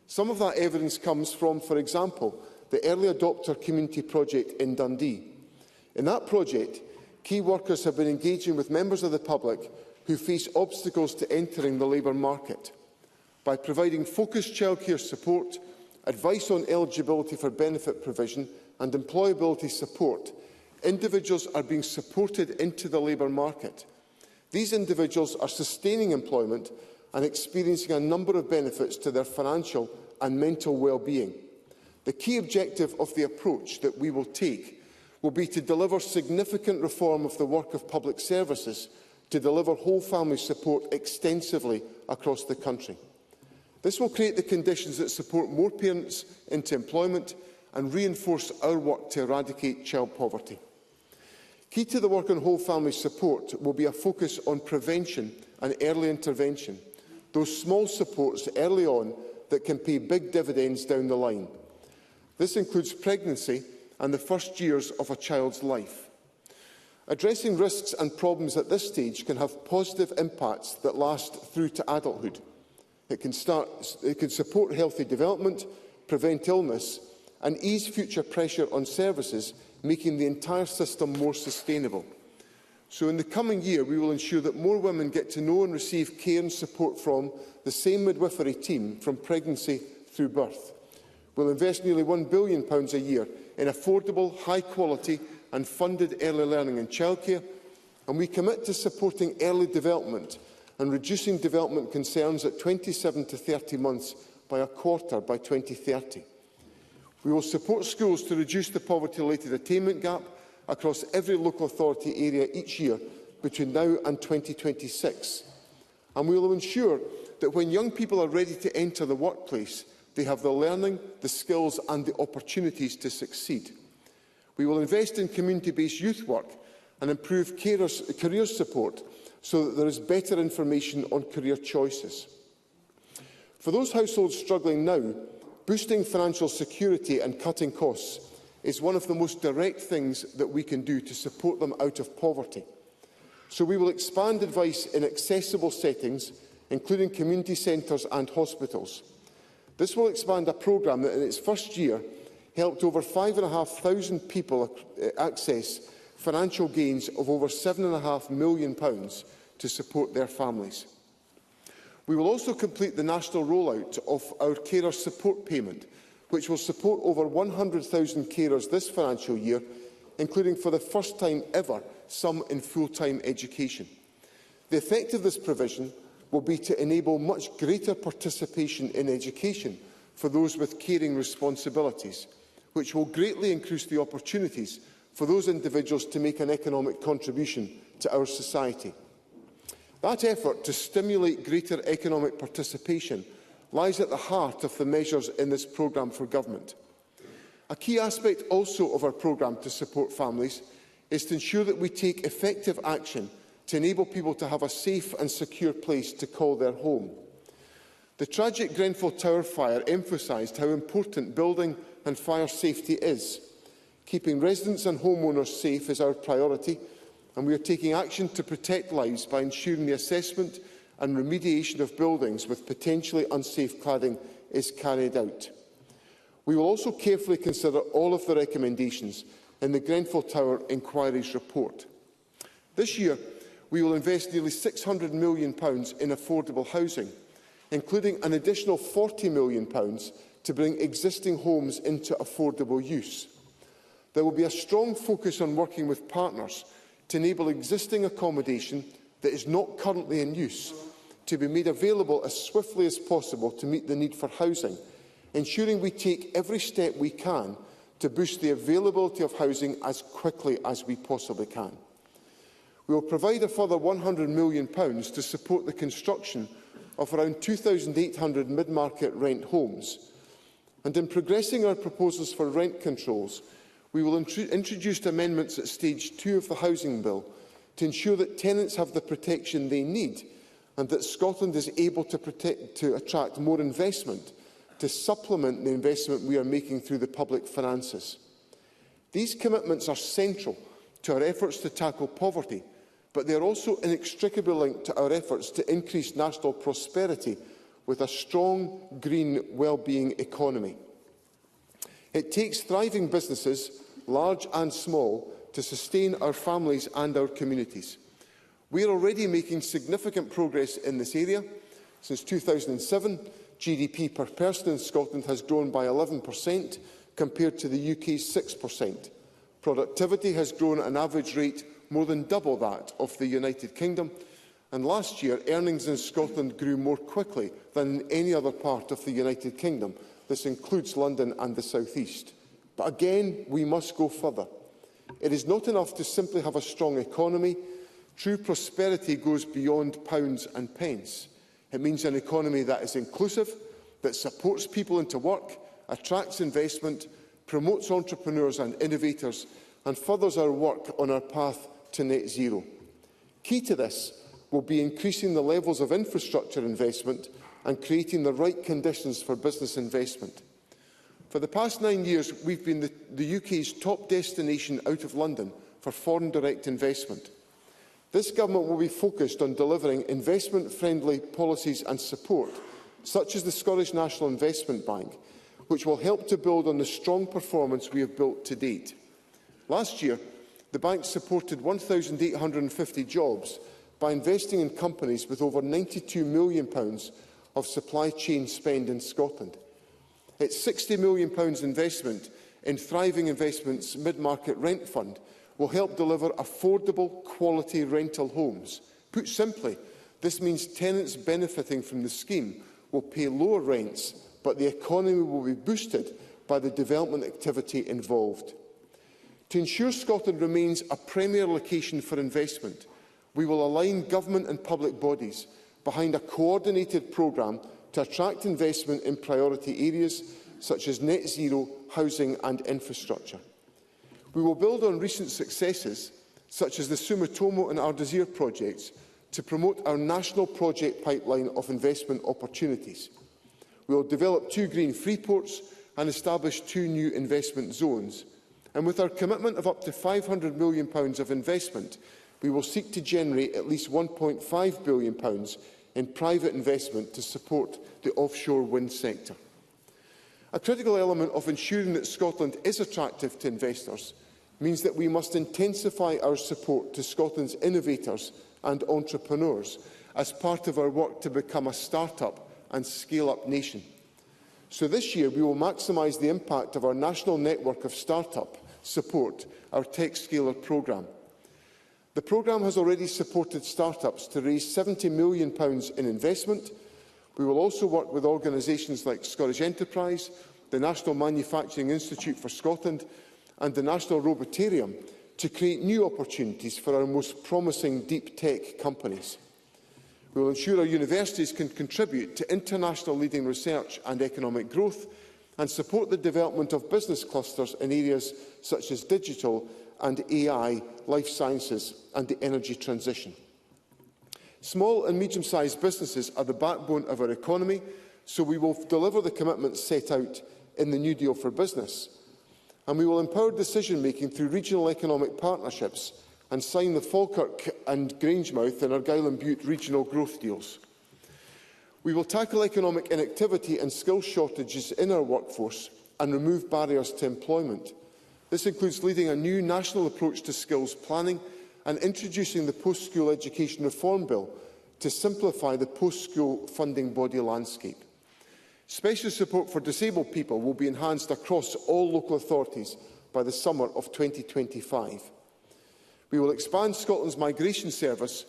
Some of that evidence comes from, for example, the Early Adopter Community Project in Dundee. In that project, key workers have been engaging with members of the public who face obstacles to entering the labour market. By providing focused childcare support, advice on eligibility for benefit provision and employability support, individuals are being supported into the labour market. These individuals are sustaining employment and experiencing a number of benefits to their financial and mental well-being. The key objective of the approach that we will take will be to deliver significant reform of the work of public services to deliver whole family support extensively across the country. This will create the conditions that support more parents into employment and reinforce our work to eradicate child poverty. Key to the work on whole family support will be a focus on prevention and early intervention, those small supports early on that can pay big dividends down the line. This includes pregnancy and the first years of a child's life. Addressing risks and problems at this stage can have positive impacts that last through to adulthood. It can support healthy development, prevent illness, and ease future pressure on services, making the entire system more sustainable. So in the coming year, we will ensure that more women get to know and receive care and support from the same midwifery team from pregnancy through birth. We'll invest nearly £1 billion a year in affordable, high-quality and funded early learning and childcare, and we commit to supporting early development and reducing development concerns at 27 to 30 months by a quarter by 2030. We will support schools to reduce the poverty-related attainment gap across every local authority area each year between now and 2026. And we will ensure that when young people are ready to enter the workplace, they have the learning, the skills and the opportunities to succeed. We will invest in community-based youth work and improve career support so that there is better information on career choices. For those households struggling now, boosting financial security and cutting costs is one of the most direct things that we can do to support them out of poverty. So we will expand advice in accessible settings, including community centres and hospitals. This will expand a programme that in its first year helped over 5,500 people access financial gains of over £7.5 million to support their families. We will also complete the national rollout of our carer support payment, which will support over 100,000 carers this financial year, including for the first time ever some in full-time education. The effect of this provision will be to enable much greater participation in education for those with caring responsibilities, which will greatly increase the opportunities for those individuals to make an economic contribution to our society. That effort to stimulate greater economic participation lies at the heart of the measures in this programme for government. A key aspect also of our programme to support families is to ensure that we take effective action to enable people to have a safe and secure place to call their home. The tragic Grenfell Tower fire emphasised how important building and fire safety is. Keeping residents and homeowners safe is our priority, and we are taking action to protect lives by ensuring the assessment and remediation of buildings with potentially unsafe cladding is carried out. We will also carefully consider all of the recommendations in the Grenfell Tower Inquiry's report. This year, we will invest nearly £600 million in affordable housing, including an additional £40 million to bring existing homes into affordable use. There will be a strong focus on working with partners to enable existing accommodation that is not currently in use to be made available as swiftly as possible to meet the need for housing, ensuring we take every step we can to boost the availability of housing as quickly as we possibly can. We will provide a further £100 million to support the construction of around 2,800 mid-market rent homes. And in progressing our proposals for rent controls, we will introduce amendments at stage 2 of the Housing Bill to ensure that tenants have the protection they need and that Scotland is able to attract more investment to supplement the investment we are making through the public finances. These commitments are central to our efforts to tackle poverty, but they are also inextricably linked to our efforts to increase national prosperity with a strong, green, well-being economy. It takes thriving businesses, large and small, to sustain our families and our communities. We are already making significant progress in this area. Since 2007, GDP per person in Scotland has grown by 11% compared to the UK's 6%. Productivity has grown at an average rate more than double that of the United Kingdom, and last year earnings in Scotland grew more quickly than in any other part of the United Kingdom. This includes London and the South East. But again, we must go further. It is not enough to simply have a strong economy. True prosperity goes beyond pounds and pence. It means an economy that is inclusive, that supports people into work, attracts investment, promotes entrepreneurs and innovators, and furthers our work on our path to net zero. Key to this will be increasing the levels of infrastructure investment and creating the right conditions for business investment. For the past 9 years, we've been the UK's top destination out of London for foreign direct investment. This government will be focused on delivering investment-friendly policies and support, such as the Scottish National Investment Bank, which will help to build on the strong performance we have built to date. Last year, the bank supported 1,850 jobs by investing in companies with over £92 million of supply chain spend in Scotland. Its £60 million investment in Thriving Investments Mid-Market Rent Fund will help deliver affordable, quality rental homes. Put simply, this means tenants benefiting from the scheme will pay lower rents, but the economy will be boosted by the development activity involved. To ensure Scotland remains a premier location for investment, we will align government and public bodies behind a coordinated programme to attract investment in priority areas such as net zero, housing and infrastructure. We will build on recent successes, such as the Sumitomo and Ardésir projects, to promote our national project pipeline of investment opportunities. We will develop 2 green freeports and establish 2 new investment zones. And with our commitment of up to £500 million of investment, we will seek to generate at least £1.5 billion in private investment to support the offshore wind sector. A critical element of ensuring that Scotland is attractive to investors means that we must intensify our support to Scotland's innovators and entrepreneurs as part of our work to become a start-up and scale-up nation. So this year we will maximise the impact of our national network of start-up support, our Tech Scaler programme. The programme has already supported start-ups to raise £70 million in investment. We will also work with organisations like Scottish Enterprise, the National Manufacturing Institute for Scotland and the National Robotarium to create new opportunities for our most promising deep tech companies. We will ensure our universities can contribute to international leading research and economic growth and support the development of business clusters in areas such as digital and AI, life sciences and the energy transition. Small and medium-sized businesses are the backbone of our economy, so we will deliver the commitments set out in the New Deal for Business. And we will empower decision-making through regional economic partnerships and sign the Falkirk and Grangemouth and Argyll and Bute regional growth deals. We will tackle economic inactivity and skill shortages in our workforce and remove barriers to employment. This includes leading a new national approach to skills planning and introducing the Post-School Education Reform Bill to simplify the post-school funding body landscape. Special support for disabled people will be enhanced across all local authorities by the summer of 2025. We will expand Scotland's migration service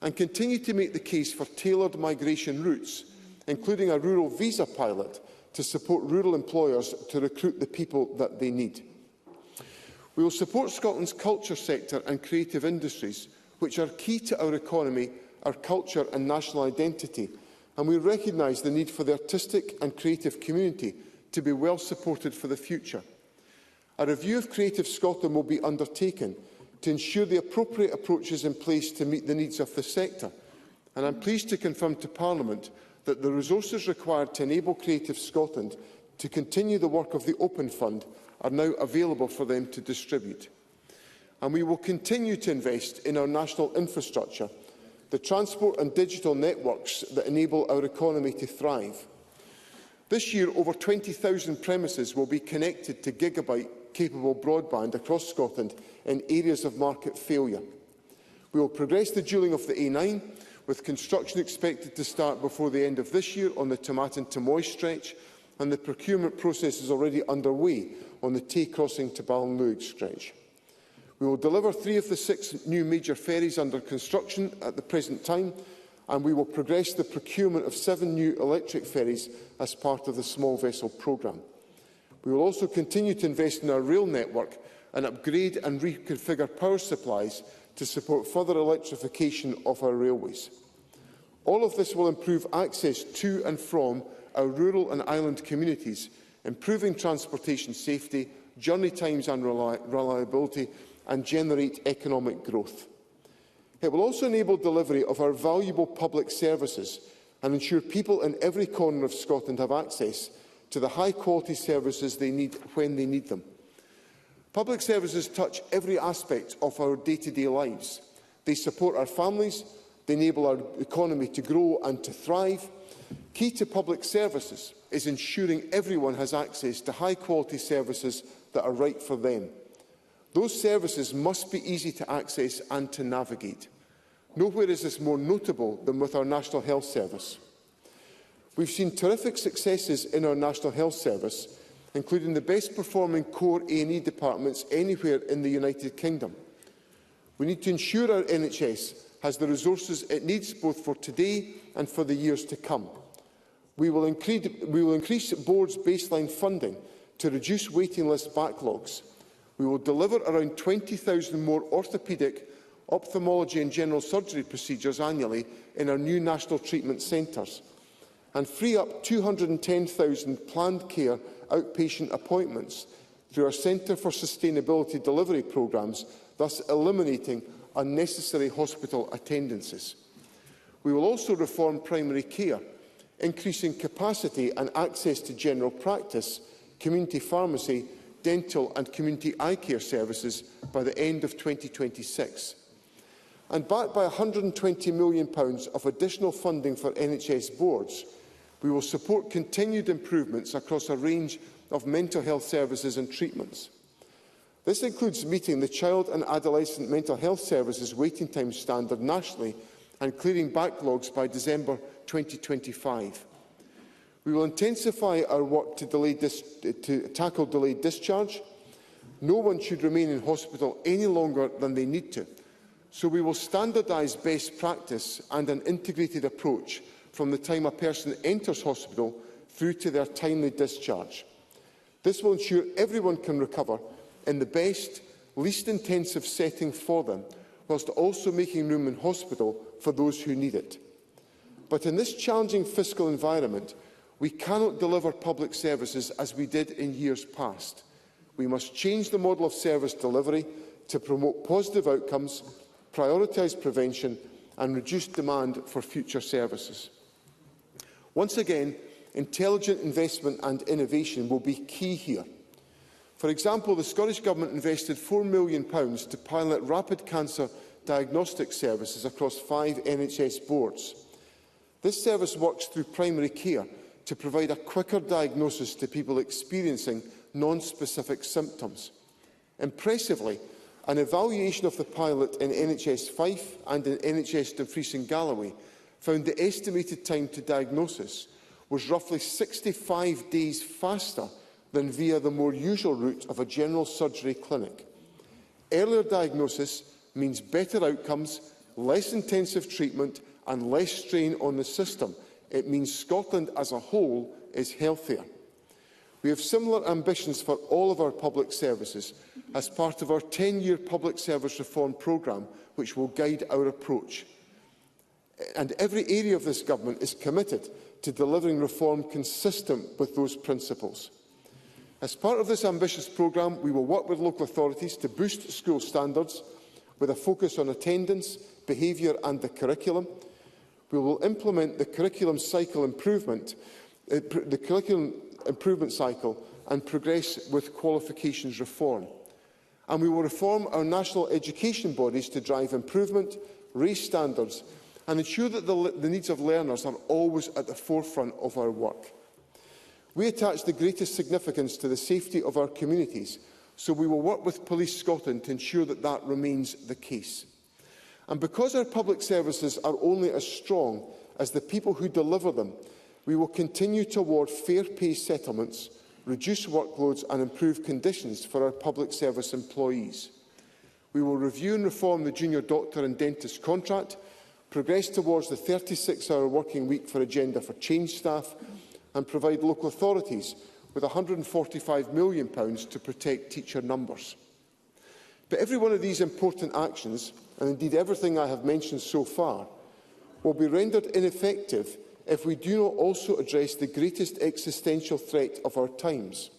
and continue to make the case for tailored migration routes, including a rural visa pilot to support rural employers to recruit the people that they need. We will support Scotland's culture sector and creative industries, which are key to our economy, our culture and national identity, and we recognise the need for the artistic and creative community to be well supported for the future. A review of Creative Scotland will be undertaken to ensure the appropriate approach is in place to meet the needs of the sector, and I am pleased to confirm to Parliament that the resources required to enable Creative Scotland to continue the work of the Open Fund are now available for them to distribute. And we will continue to invest in our national infrastructure, the transport and digital networks that enable our economy to thrive. This year, over 20,000 premises will be connected to gigabit-capable broadband across Scotland in areas of market failure. We will progress the dualling of the A9, with construction expected to start before the end of this year on the Tomatin to Moy stretch, and the procurement process is already underway on the Tay Crossing to Ballinluig stretch. We will deliver 3 of the 6 new major ferries under construction at the present time, and we will progress the procurement of 7 new electric ferries as part of the small vessel programme. We will also continue to invest in our rail network and upgrade and reconfigure power supplies to support further electrification of our railways. All of this will improve access to and from our rural and island communities, improving transportation safety, journey times and reliability, and generate economic growth. It will also enable delivery of our valuable public services and ensure people in every corner of Scotland have access to the high-quality services they need when they need them. Public services touch every aspect of our day-to-day lives. They support our families, they enable our economy to grow and to thrive. Key to public services is ensuring everyone has access to high-quality services that are right for them. Those services must be easy to access and to navigate. Nowhere is this more notable than with our National Health Service. We've seen terrific successes in our National Health Service, including the best-performing core A&E departments anywhere in the United Kingdom. We need to ensure our NHS has the resources it needs both for today and for the years to come. We will increase boards' baseline funding to reduce waiting list backlogs. We will deliver around 20,000 more orthopaedic, ophthalmology and general surgery procedures annually in our new national treatment centres, and free up 210,000 planned care outpatient appointments through our Centre for Sustainability delivery programmes, thus eliminating unnecessary hospital attendances. We will also reform primary care, increasing capacity and access to general practice, community pharmacy, dental and community eye care services by the end of 2026. And backed by £120 million of additional funding for NHS boards, we will support continued improvements across a range of mental health services and treatments. This includes meeting the child and adolescent mental health services waiting time standard nationally and clearing backlogs by December 2025. We will intensify our work to tackle delayed discharge. No one should remain in hospital any longer than they need to, so we will standardise best practice and an integrated approach from the time a person enters hospital through to their timely discharge. This will ensure everyone can recover in the best, least intensive setting for them, whilst also making room in hospital for those who need it. But in this challenging fiscal environment, we cannot deliver public services as we did in years past. We must change the model of service delivery to promote positive outcomes, prioritise prevention and reduce demand for future services. Once again, intelligent investment and innovation will be key here. For example, the Scottish Government invested £4 million to pilot rapid cancer diagnostic services across 5 NHS boards. This service works through primary care to provide a quicker diagnosis to people experiencing non-specific symptoms. Impressively, an evaluation of the pilot in NHS Fife and in NHS Dumfries and Galloway found the estimated time to diagnosis was roughly 65 days faster than via the more usual route of a general surgery clinic. Earlier diagnosis means better outcomes, less intensive treatment and less strain on the system. It means Scotland as a whole is healthier. We have similar ambitions for all of our public services as part of our 10-year public service reform programme, which will guide our approach. And every area of this government is committed to delivering reform consistent with those principles. As part of this ambitious programme, we will work with local authorities to boost school standards with a focus on attendance, behaviour and the curriculum. We will implement the curriculum improvement cycle and progress with qualifications reform. And we will reform our national education bodies to drive improvement, raise standards and ensure that the needs of learners are always at the forefront of our work. We attach the greatest significance to the safety of our communities, so we will work with Police Scotland to ensure that that remains the case. And because our public services are only as strong as the people who deliver them, we will continue to award fair pay settlements, reduce workloads and improve conditions for our public service employees. We will review and reform the junior doctor and dentist contract, progress towards the 36-hour working week for Agenda for Change staff, and provide local authorities with £145 million to protect teacher numbers. But every one of these important actions, and indeed everything I have mentioned so far, will be rendered ineffective if we do not also address the greatest existential threat of our times.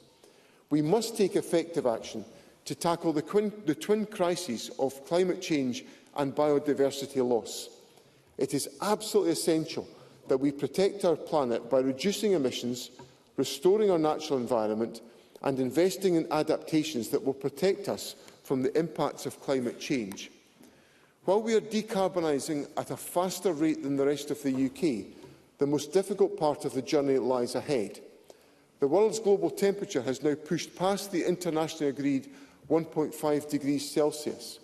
We must take effective action to tackle the twin crises of climate change and biodiversity loss. It is absolutely essential that we protect our planet by reducing emissions, restoring our natural environment and investing in adaptations that will protect us from the impacts of climate change. While we are decarbonising at a faster rate than the rest of the UK, the most difficult part of the journey lies ahead. The world's global temperature has now pushed past the internationally agreed 1.5 degrees Celsius.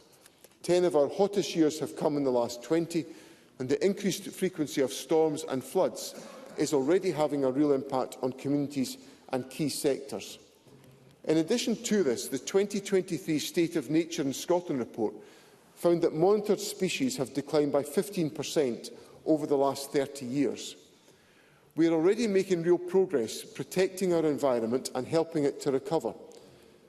10 of our hottest years have come in the last 20, and the increased frequency of storms and floods is already having a real impact on communities and key sectors. In addition to this, the 2023 State of Nature in Scotland report found that monitored species have declined by 15% over the last 30 years. We are already making real progress protecting our environment and helping it to recover.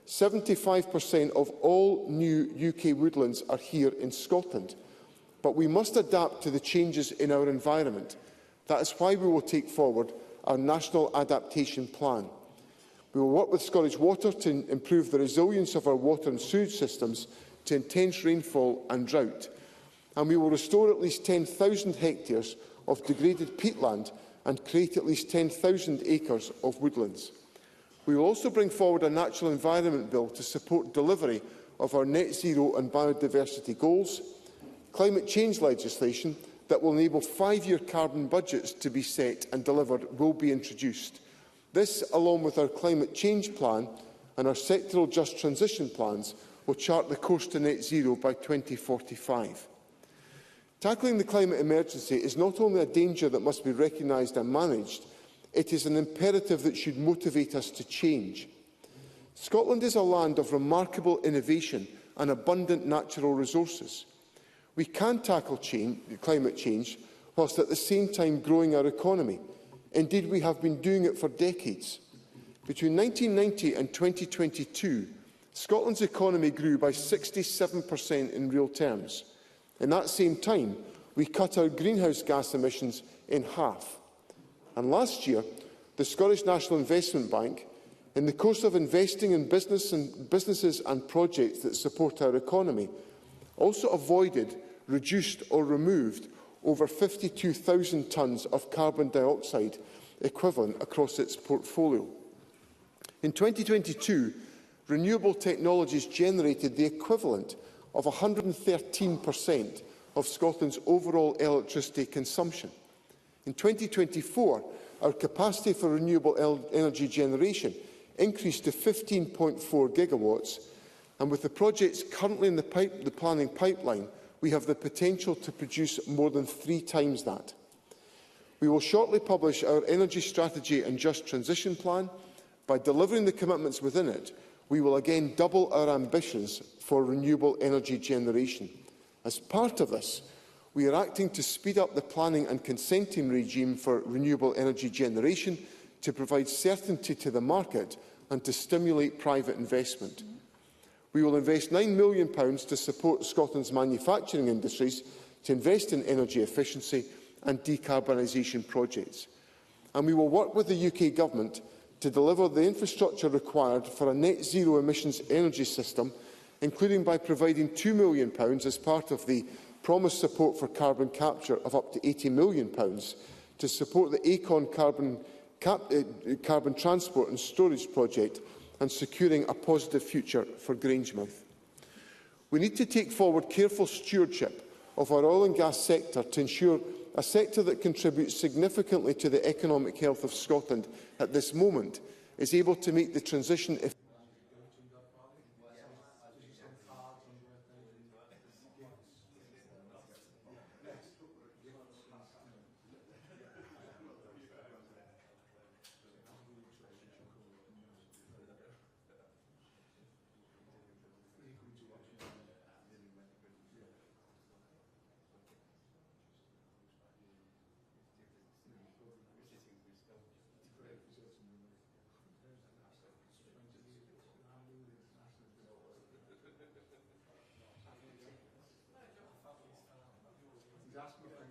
75% of all new UK woodlands are here in Scotland, but we must adapt to the changes in our environment. That is why we will take forward our National Adaptation Plan. We will work with Scottish Water to improve the resilience of our water and sewage systems to intense rainfall and drought, and we will restore at least 10,000 hectares of degraded peatland and create at least 10,000 acres of woodlands. We will also bring forward a natural environment bill to support delivery of our net zero and biodiversity goals. Climate change legislation that will enable 5-year carbon budgets to be set and delivered will be introduced. This, along with our climate change plan and our sectoral just transition plans, will chart the course to net zero by 2045. Tackling the climate emergency is not only a danger that must be recognised and managed, it is an imperative that should motivate us to change. Scotland is a land of remarkable innovation and abundant natural resources. We can tackle climate change whilst at the same time growing our economy. Indeed, we have been doing it for decades. Between 1990 and 2022, Scotland's economy grew by 67% in real terms. In that same time, we cut our greenhouse gas emissions in half. And last year, the Scottish National Investment Bank, in the course of investing in businesses and projects that support our economy, also avoided, reduced or removed over 52,000 tonnes of carbon dioxide equivalent across its portfolio. In 2022, renewable technologies generated the equivalent of 113% of Scotland's overall electricity consumption. In 2024, our capacity for renewable energy generation increased to 15.4 gigawatts, and with the projects currently in the planning pipeline, we have the potential to produce more than 3 times that. We will shortly publish our energy strategy and just transition plan. By delivering the commitments within it, we will again double our ambitions for renewable energy generation. As part of this, we are acting to speed up the planning and consenting regime for renewable energy generation to provide certainty to the market and to stimulate private investment. We will invest £9 million to support Scotland's manufacturing industries to invest in energy efficiency and decarbonisation projects. And we will work with the UK Government to deliver the infrastructure required for a net zero emissions energy system, including by providing £2 million as part of the promised support for carbon capture of up to £80 million to support the Acorn carbon transport and storage project and securing a positive future for Grangemouth. We need to take forward careful stewardship of our oil and gas sector to ensure a sector that contributes significantly to the economic health of Scotland at this moment is able to make the transition effective. asking for